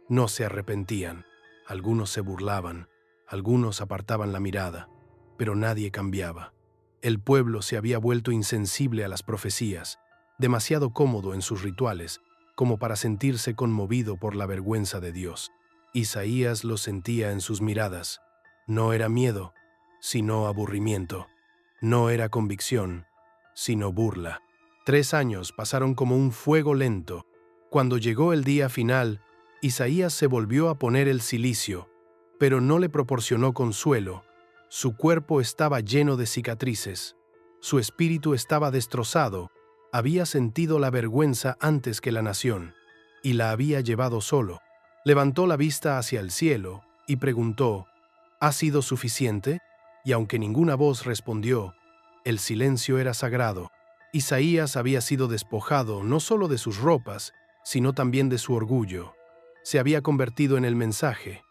no se arrepentían. Algunos se burlaban, algunos apartaban la mirada, pero nadie cambiaba. El pueblo se había vuelto insensible a las profecías, demasiado cómodo en sus rituales, como para sentirse conmovido por la vergüenza de Dios. Isaías lo sentía en sus miradas. No era miedo, sino aburrimiento. No era convicción, sino burla. 3 años pasaron como un fuego lento. Cuando llegó el día final, Isaías se volvió a poner el cilicio, pero no le proporcionó consuelo. Su cuerpo estaba lleno de cicatrices. Su espíritu estaba destrozado. Había sentido la vergüenza antes que la nación, y la había llevado solo. Levantó la vista hacia el cielo y preguntó, ¿ha sido suficiente? Y aunque ninguna voz respondió, el silencio era sagrado. Isaías había sido despojado no solo de sus ropas, sino también de su orgullo. Se había convertido en el mensaje,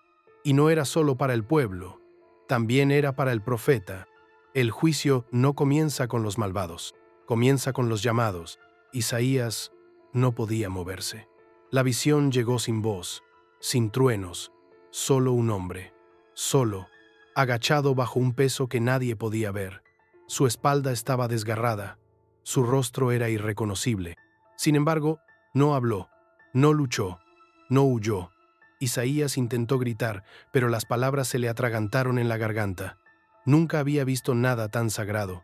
y no era solo para el pueblo, también era para el profeta. El juicio no comienza con los malvados, comienza con los llamados. Isaías no podía moverse. La visión llegó sin voz, sin truenos, solo un hombre, solo, agachado bajo un peso que nadie podía ver. Su espalda estaba desgarrada, su rostro era irreconocible. Sin embargo, no habló, no luchó, no huyó. Isaías intentó gritar, pero las palabras se le atragantaron en la garganta. Nunca había visto nada tan sagrado,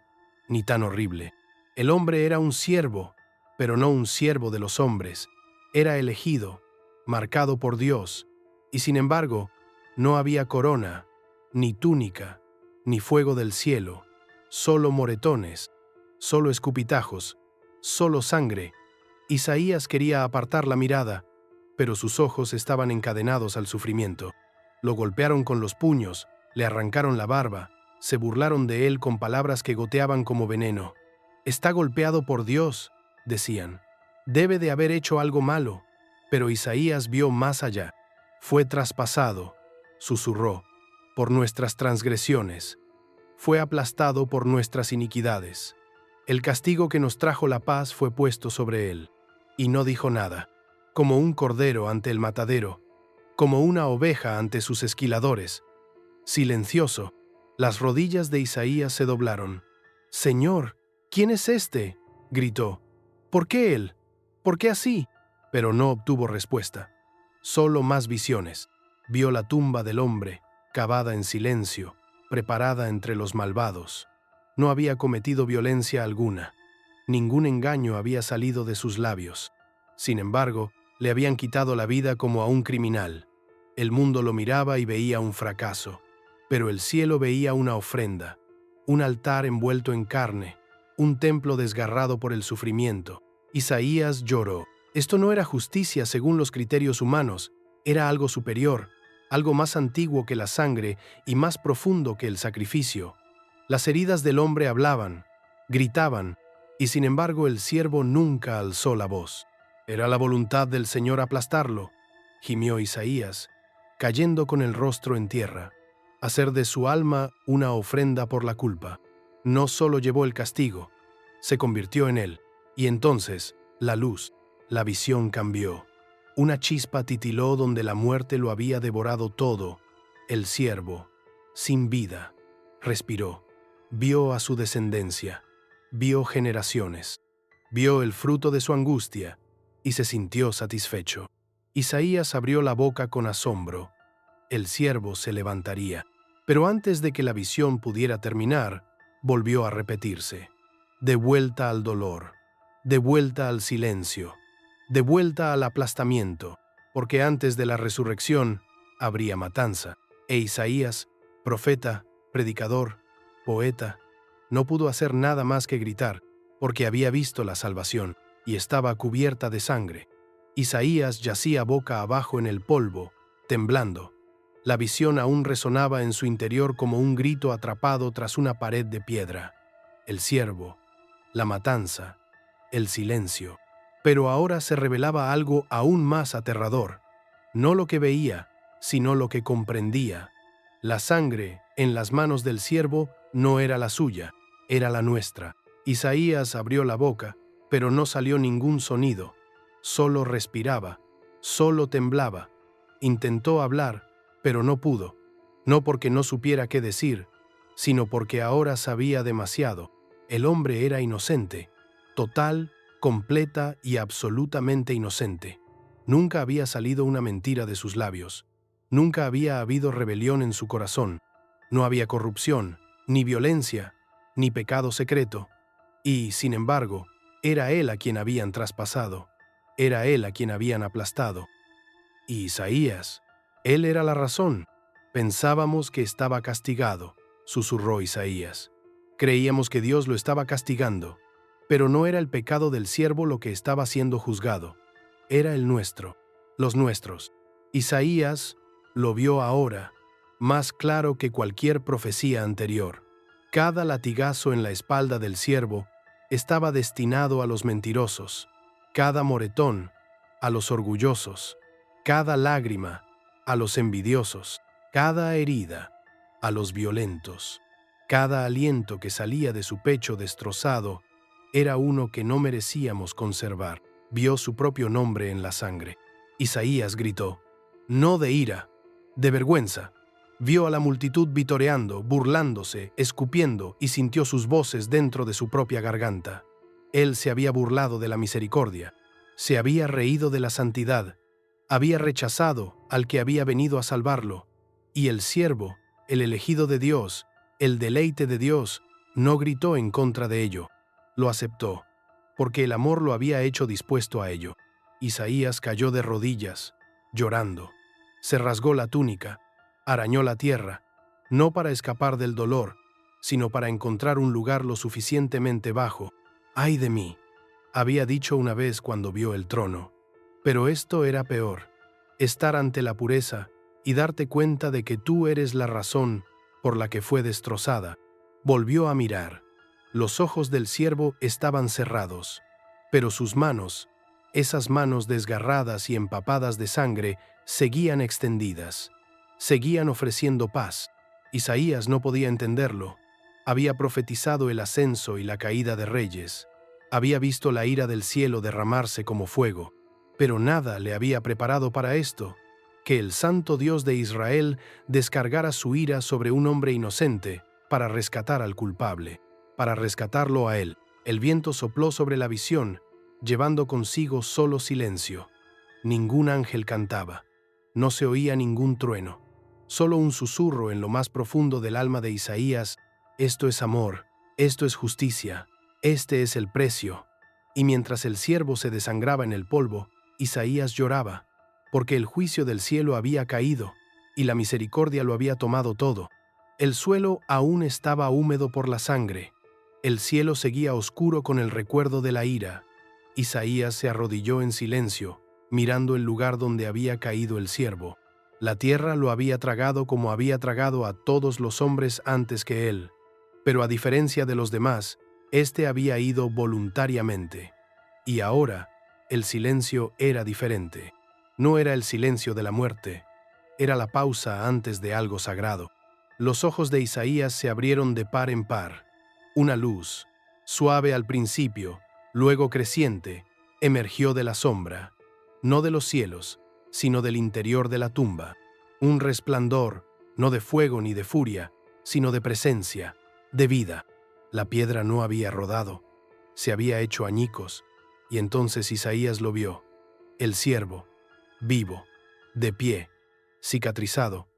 ni tan horrible. El hombre era un siervo, pero no un siervo de los hombres. Era elegido, marcado por Dios, y sin embargo, no había corona, ni túnica, ni fuego del cielo, solo moretones, solo escupitajos, solo sangre. Isaías quería apartar la mirada, pero sus ojos estaban encadenados al sufrimiento. Lo golpearon con los puños, le arrancaron la barba, se burlaron de él con palabras que goteaban como veneno. «Está golpeado por Dios», decían. «Debe de haber hecho algo malo». Pero Isaías vio más allá. «Fue traspasado», susurró, «por nuestras transgresiones. Fue aplastado por nuestras iniquidades. El castigo que nos trajo la paz fue puesto sobre él». Y no dijo nada. Como un cordero ante el matadero, como una oveja ante sus esquiladores. Silencioso, las rodillas de Isaías se doblaron. «Señor, ¿quién es este?», gritó. «¿Por qué él? ¿Por qué así?». Pero no obtuvo respuesta. Solo más visiones. Vio la tumba del hombre, cavada en silencio, preparada entre los malvados. No había cometido violencia alguna. Ningún engaño había salido de sus labios. Sin embargo, le habían quitado la vida como a un criminal. El mundo lo miraba y veía un fracaso, pero el cielo veía una ofrenda, un altar envuelto en carne, un templo desgarrado por el sufrimiento. Isaías lloró. Esto no era justicia según los criterios humanos, era algo superior, algo más antiguo que la sangre y más profundo que el sacrificio. Las heridas del hombre hablaban, gritaban, y sin embargo el siervo nunca alzó la voz. «Era la voluntad del Señor aplastarlo», gimió Isaías, cayendo con el rostro en tierra, hacer de su alma una ofrenda por la culpa. No solo llevó el castigo, se convirtió en él, y entonces la luz, la visión cambió. Una chispa titiló donde la muerte lo había devorado todo. El siervo, sin vida, respiró, vio a su descendencia, vio generaciones, vio el fruto de su angustia, y se sintió satisfecho. Isaías abrió la boca con asombro. El siervo se levantaría. Pero antes de que la visión pudiera terminar, volvió a repetirse. De vuelta al dolor, de vuelta al silencio, de vuelta al aplastamiento, porque antes de la resurrección habría matanza. E Isaías, profeta, predicador, poeta, no pudo hacer nada más que gritar, porque había visto la salvación y estaba cubierta de sangre. Isaías yacía boca abajo en el polvo, temblando. La visión aún resonaba en su interior como un grito atrapado tras una pared de piedra. El siervo, la matanza, el silencio. Pero ahora se revelaba algo aún más aterrador. No lo que veía, sino lo que comprendía. La sangre, en las manos del siervo, No era la suya, era la nuestra. Isaías abrió la boca, pero no salió ningún sonido. Solo respiraba, solo temblaba. Intentó hablar, pero no pudo. No porque no supiera qué decir, sino porque ahora sabía demasiado. El hombre era inocente, total, completa y absolutamente inocente. Nunca había salido una mentira de sus labios. Nunca había habido rebelión en su corazón. No había corrupción, ni violencia, ni pecado secreto. Y, sin embargo, era él a quien habían traspasado. Era él a quien habían aplastado. Y Isaías, él era la razón. Pensábamos que estaba castigado, susurró Isaías. Creíamos que Dios lo estaba castigando, pero no era el pecado del siervo lo que estaba siendo juzgado. Era el nuestro, los nuestros. Isaías lo vio ahora, más claro que cualquier profecía anterior. Cada latigazo en la espalda del siervo estaba destinado a los mentirosos, cada moretón a los orgullosos, cada lágrima a los envidiosos, cada herida a los violentos, cada aliento que salía de su pecho destrozado era uno que no merecíamos conservar. Vio su propio nombre en la sangre. Isaías gritó, no de ira, de vergüenza. Vio a la multitud vitoreando, burlándose, escupiendo y sintió sus voces dentro de su propia garganta. Él se había burlado de la misericordia, se había reído de la santidad, había rechazado al que había venido a salvarlo, y el siervo, el elegido de Dios, el deleite de Dios, no gritó en contra de ello, lo aceptó, porque el amor lo había hecho dispuesto a ello. Isaías cayó de rodillas, llorando. Se rasgó la túnica, arañó la tierra, no para escapar del dolor, sino para encontrar un lugar lo suficientemente bajo. «Ay de mí», había dicho una vez cuando vio el trono. Pero esto era peor, estar ante la pureza y darte cuenta de que tú eres la razón por la que fue destrozada. Volvió a mirar. Los ojos del siervo estaban cerrados, pero sus manos, esas manos desgarradas y empapadas de sangre, seguían extendidas. Seguían ofreciendo paz. Isaías no podía entenderlo. Había profetizado el ascenso y la caída de reyes. Había visto la ira del cielo derramarse como fuego. Pero nada le había preparado para esto, que el santo Dios de Israel descargara su ira sobre un hombre inocente para rescatar al culpable, para rescatarlo a él. El viento sopló sobre la visión, llevando consigo solo silencio. Ningún ángel cantaba, no se oía ningún trueno, solo un susurro en lo más profundo del alma de Isaías: esto es amor, esto es justicia, este es el precio. Y mientras el siervo se desangraba en el polvo, Isaías lloraba, porque el juicio del cielo había caído, y la misericordia lo había tomado todo. El suelo aún estaba húmedo por la sangre, el cielo seguía oscuro con el recuerdo de la ira. Isaías se arrodilló en silencio, mirando el lugar donde había caído el siervo. La tierra lo había tragado como había tragado a todos los hombres antes que él, pero a diferencia de los demás, éste había ido voluntariamente. Y ahora, el silencio era diferente. No era el silencio de la muerte, era la pausa antes de algo sagrado. Los ojos de Isaías se abrieron de par en par. Una luz, suave al principio, luego creciente, emergió de la sombra, no de los cielos, sino del interior de la tumba. Un resplandor, no de fuego ni de furia, sino de presencia, de vida. La piedra no había rodado, se había hecho añicos, y entonces Isaías lo vio, el siervo, vivo, de pie, cicatrizado,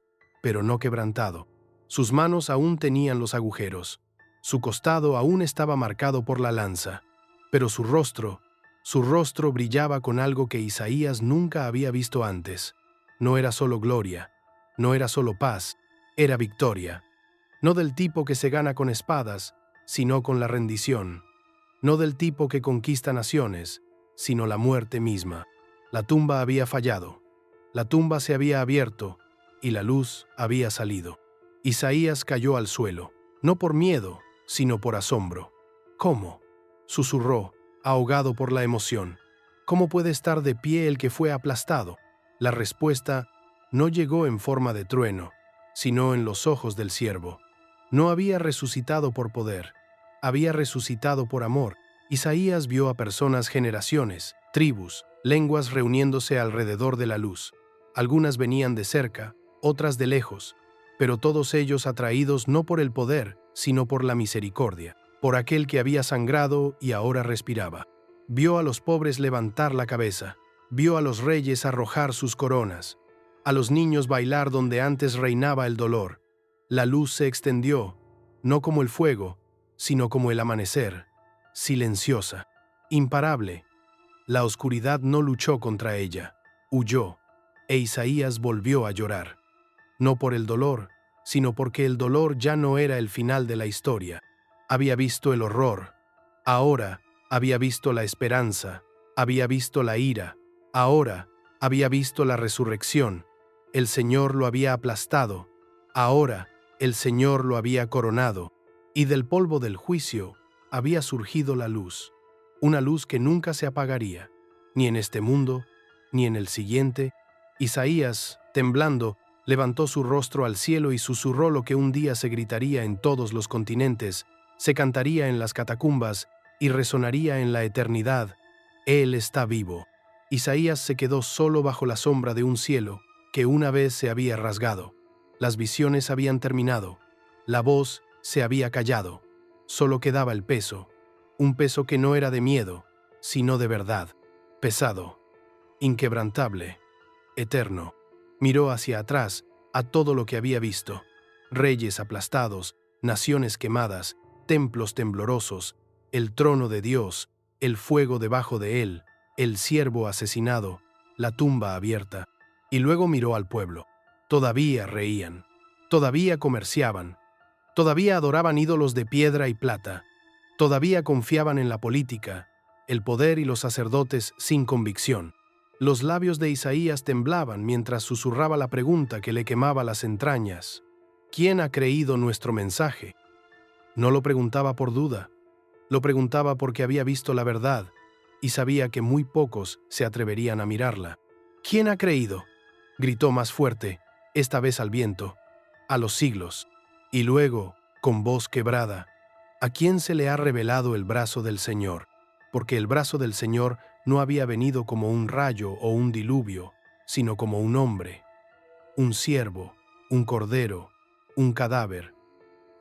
pero no quebrantado. Sus manos aún tenían los agujeros, su costado aún estaba marcado por la lanza, pero su rostro brillaba con algo que Isaías nunca había visto antes. No era solo gloria, no era solo paz, era victoria. No del tipo que se gana con espadas, sino con la rendición. No del tipo que conquista naciones, sino la muerte misma. La tumba había fallado, la tumba se había abierto y la luz había salido. Isaías cayó al suelo, no por miedo, sino por asombro. ¿Cómo?, susurró, ahogado por la emoción. ¿Cómo puede estar de pie el que fue aplastado? La respuesta no llegó en forma de trueno, sino en los ojos del siervo. No había resucitado por poder, había resucitado por amor. Isaías vio a personas, generaciones, tribus, lenguas reuniéndose alrededor de la luz. Algunas venían de cerca, otras de lejos, pero todos ellos atraídos no por el poder, sino por la misericordia, por aquel que había sangrado y ahora respiraba. Vio a los pobres levantar la cabeza, vio a los reyes arrojar sus coronas, a los niños bailar donde antes reinaba el dolor. La luz se extendió, no como el fuego, sino como el amanecer, silenciosa, imparable. La oscuridad no luchó contra ella, huyó, e Isaías volvió a llorar. No por el dolor, sino porque el dolor ya no era el final de la historia. Había visto el horror, ahora había visto la esperanza, había visto la ira, ahora había visto la resurrección. El Señor lo había aplastado, ahora el Señor lo había coronado, y del polvo del juicio había surgido la luz, una luz que nunca se apagaría, ni en este mundo, ni en el siguiente. Isaías, temblando, levantó su rostro al cielo y susurró lo que un día se gritaría en todos los continentes, se cantaría en las catacumbas y resonaría en la eternidad: Él está vivo. Isaías se quedó solo bajo la sombra de un cielo que una vez se había rasgado. Las visiones habían terminado, la voz se había callado, solo quedaba el peso, un peso que no era de miedo, sino de verdad, pesado, inquebrantable, eterno. Miró hacia atrás a todo lo que había visto: reyes aplastados, naciones quemadas, templos temblorosos, el trono de Dios, el fuego debajo de él, el siervo asesinado, la tumba abierta. Y luego miró al pueblo. Todavía reían, todavía comerciaban, todavía adoraban ídolos de piedra y plata, todavía confiaban en la política, el poder y los sacerdotes sin convicción. Los labios de Isaías temblaban mientras susurraba la pregunta que le quemaba las entrañas: ¿quién ha creído nuestro mensaje? No lo preguntaba por duda, lo preguntaba porque había visto la verdad y sabía que muy pocos se atreverían a mirarla. ¿Quién ha creído?, gritó más fuerte, esta vez al viento, a los siglos. Y luego, con voz quebrada: ¿a quién se le ha revelado el brazo del Señor? Porque el brazo del Señor no había venido como un rayo o un diluvio, sino como un hombre, un siervo, un cordero, un cadáver,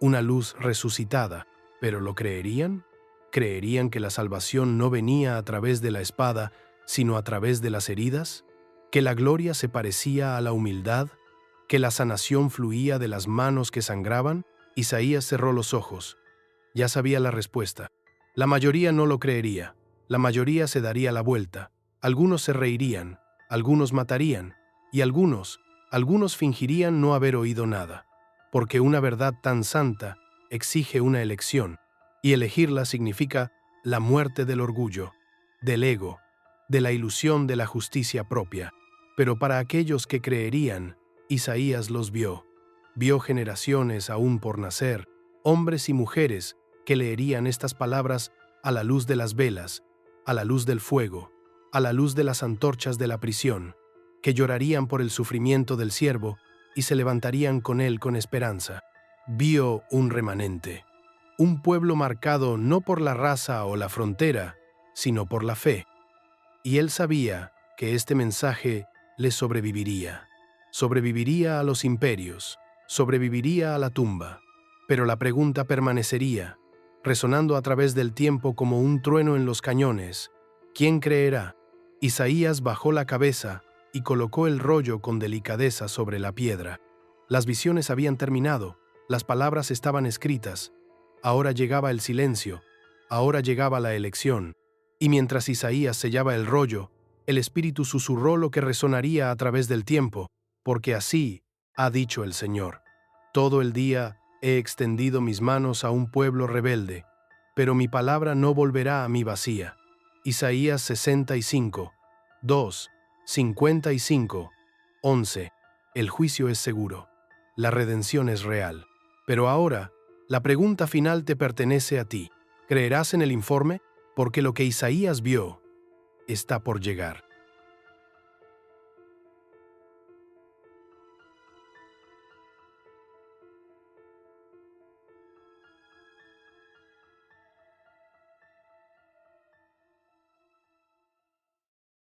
una luz resucitada. ¿Pero lo creerían? ¿Creerían que la salvación no venía a través de la espada, sino a través de las heridas? ¿Que la gloria se parecía a la humildad? ¿Que la sanación fluía de las manos que sangraban? Isaías cerró los ojos. Ya sabía la respuesta. La mayoría no lo creería. La mayoría se daría la vuelta. Algunos se reirían, algunos matarían, y algunos fingirían no haber oído nada. Porque una verdad tan santa exige una elección, y elegirla significa la muerte del orgullo, del ego, de la ilusión de la justicia propia. Pero para aquellos que creerían, Isaías los vio. Vio generaciones aún por nacer, hombres y mujeres que leerían estas palabras a la luz de las velas, a la luz del fuego, a la luz de las antorchas de la prisión, que llorarían por el sufrimiento del siervo y se levantarían con él con esperanza. Vio un remanente, un pueblo marcado no por la raza o la frontera, sino por la fe. Y él sabía que este mensaje le sobreviviría. Sobreviviría a los imperios, sobreviviría a la tumba, pero la pregunta permanecería, resonando a través del tiempo como un trueno en los cañones: ¿quién creerá? Isaías bajó la cabeza y colocó el rollo con delicadeza sobre la piedra. Las visiones habían terminado, las palabras estaban escritas. Ahora llegaba el silencio, ahora llegaba la elección. Y mientras Isaías sellaba el rollo, el Espíritu susurró lo que resonaría a través del tiempo: porque así ha dicho el Señor. Todo el día he extendido mis manos a un pueblo rebelde, pero mi palabra no volverá a mí vacía. Isaías 65, 2, 55, 11. El juicio es seguro, la redención es real. Pero ahora, la pregunta final te pertenece a ti. ¿Creerás en el informe? Porque lo que Isaías vio está por llegar.